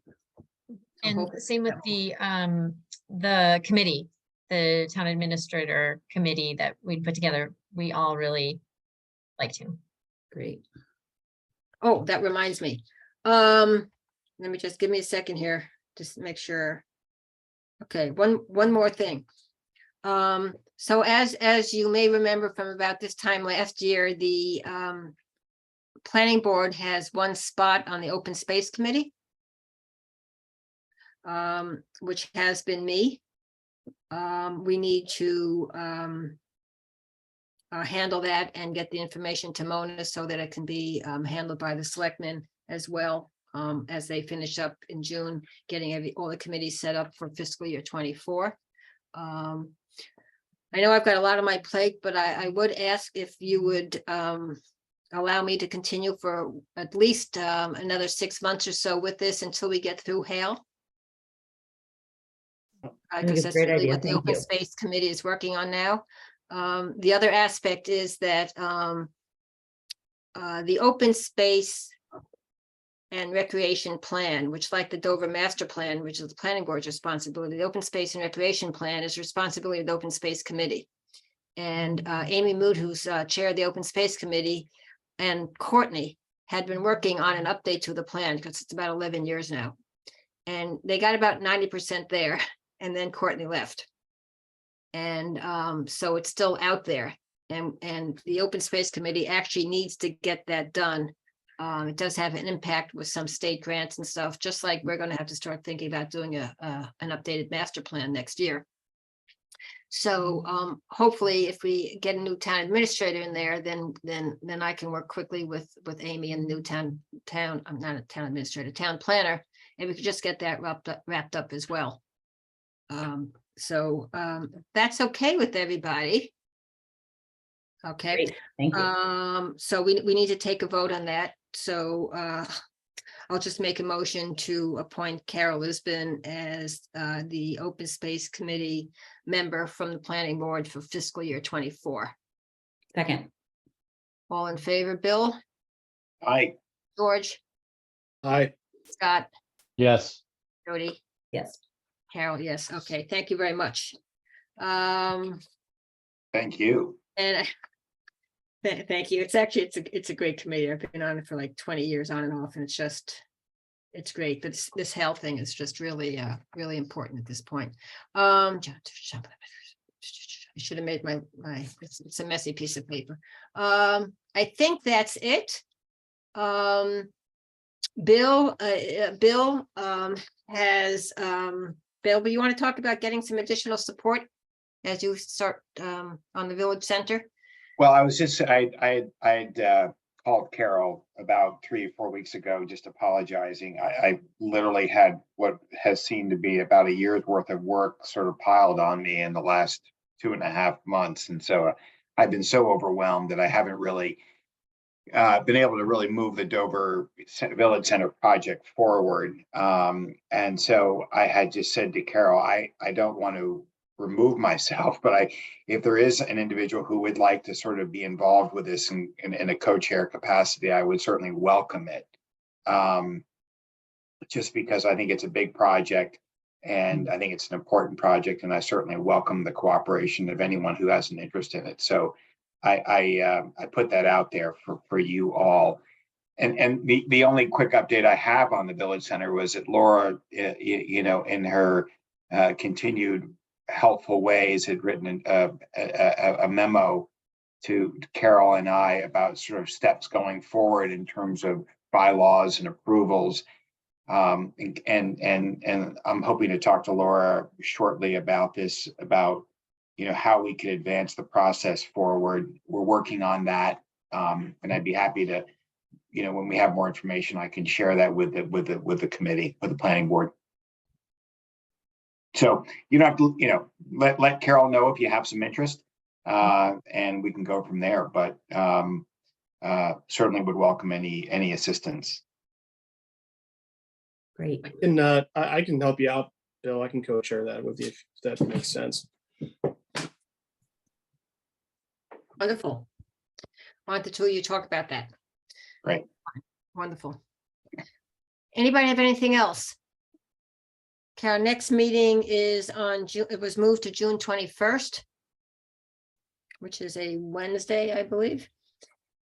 And hope- same with the committee, the town administrator committee that we put together. We all really liked him. Great. Oh, that reminds me. Let me just give me a second here, just to make sure. Okay, one more thing. So as you may remember from about this time last year, the planning board has one spot on the open space committee, which has been me. We need to handle that and get the information to Mona so that it can be handled by the selectmen as well, as they finish up in June, getting all the committees set up for fiscal year 24. I know I've got a lot on my plate, but I would ask if you would allow me to continue for at least another 6 months or so with this until we get through Hale. think Because it's a that's great really idea. what the Thank open you. space committee is working on now. The other aspect is that the open space and recreation plan, which like the Dover master plan, which is the planning board's responsibility, the open space and recreation plan is responsibility of the open space committee. And Amy Mood, who's chair of the open space committee, and Courtney had been working on an update to the plan because it's about 11 years now. And they got about 90% there, and then Courtney left. And so it's still out there. And the open space committee actually needs to get that done. It does have an impact with some state grants and stuff, just like we're going to have to start thinking about doing an updated master plan next year. So hopefully if we get a new town administrator in there, then I can work quickly with Amy and the new I'm not a town administrator, town planner, and we could just get that wrapped up as well. So that's okay with everybody. Okay. Great. Thank you. So we need to take a vote on that. So I'll just make a motion to appoint Carol Lisbon as the Open Space Committee member from the Planning Board for fiscal year 24. Second. All in favor, Bill, Aye. George, Aye. Scott, Yes. Jody, Yes. Carol, yes. Okay, thank you very much. Thank you. And thank you. It's actually, it's a great committee. I've been on it for like 20 years on and off, and it's great. But this health thing is just really, really important at this point. I should have made my, it's a messy piece of paper. I think that's it. Bill has, Bill, do you want to talk about getting some additional support as you start on the village center? Well, I was just, I'd called Carol about 3 or 4 weeks ago, just apologizing. I literally had what has seemed to be about a year's worth of work sort of piled on me in the last 2.5 months. And so I've been so overwhelmed that I haven't really been able to really move the Dover Village Center project forward. And so I had just said to Carol, I don't want to remove myself, but if there is an individual who would like to sort of be involved with this in a co-chair capacity, I would certainly welcome it. Just because I think it's a big project and I think it's an important project, and I certainly welcome the cooperation of anyone who has an interest in it. So I put that out there for you all. And the only quick update I have on the Village Center was that Laura, in her continued helpful ways, had written a memo to Carol and I about sort of steps going forward in terms of bylaws and approvals. And I'm hoping to talk to Laura shortly about this, about, how we could advance the process forward. We're working on that. And I'd be happy to, when we have more information, I can share that with the committee, with the planning board. So you don't have to, let Carol know if you have some interest, and we can go from there, but certainly would welcome any assistance. Great. I can help you out, Bill. I can co-chair that with you if that makes sense. Wonderful. Why don't the two of you talk about that? Great. Wonderful. Anybody have anything else? Okay, our next meeting is on June, it was moved to June 21st, which is a Wednesday, I believe.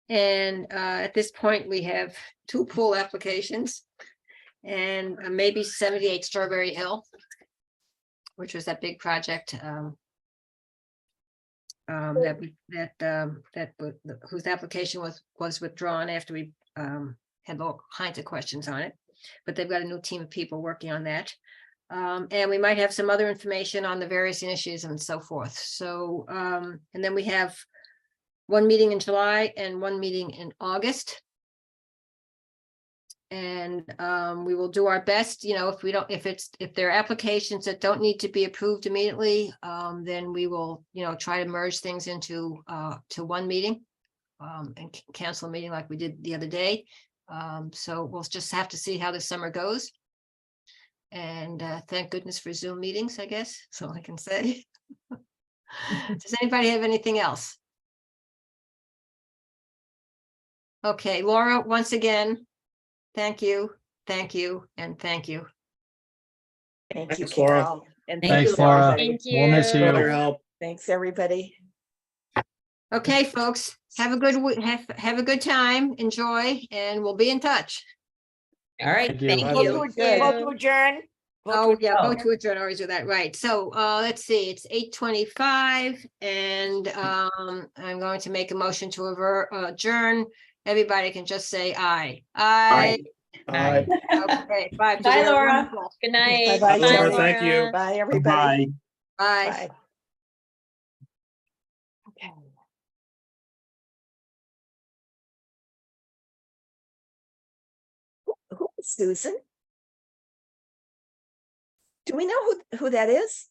And at this point, we have 2 pool applications and maybe 78 Strawberry Hill, which was that big project whose application was withdrawn after we had all kinds of questions on it. But they've got a new team of people working on that. And we might have some other information on the various issues and so forth. So, and then we have 1 meeting in July and 1 meeting in August. And we will do our best, if there are applications that don't need to be approved immediately, then we will, try to merge things into to 1 meeting and cancel a meeting like we did the other day. So we'll just have to see how the summer goes. And thank goodness for Zoom meetings, I guess, that's all I can say. Does anybody have anything else? Okay, Laura, once again, thank you, and thank you. Thank you, Thanks, Laura. Carol. And Thank Thanks, Laura. Thank We'll miss you. you. For your help. Thanks, everybody. Okay, folks, have a good have a good time, enjoy, and we'll be in touch. All right. Thank you. Thank Bye, you. Bill. Vote to adjourn. Vote to Oh, yeah, Oh. vote to adjourn, always do that, right. So let's see, it's 8:25 and I'm going to make a motion to adjourn. Everybody can just say aye. Aye. Bye. Okay, 5 to Bye, 0. Laura. Wonderful. Good night. Bye-bye, Laura, Jenny. thank you. Bye, everybody. Bye. Bye. Okay. Who is Susan? Do we know who that is?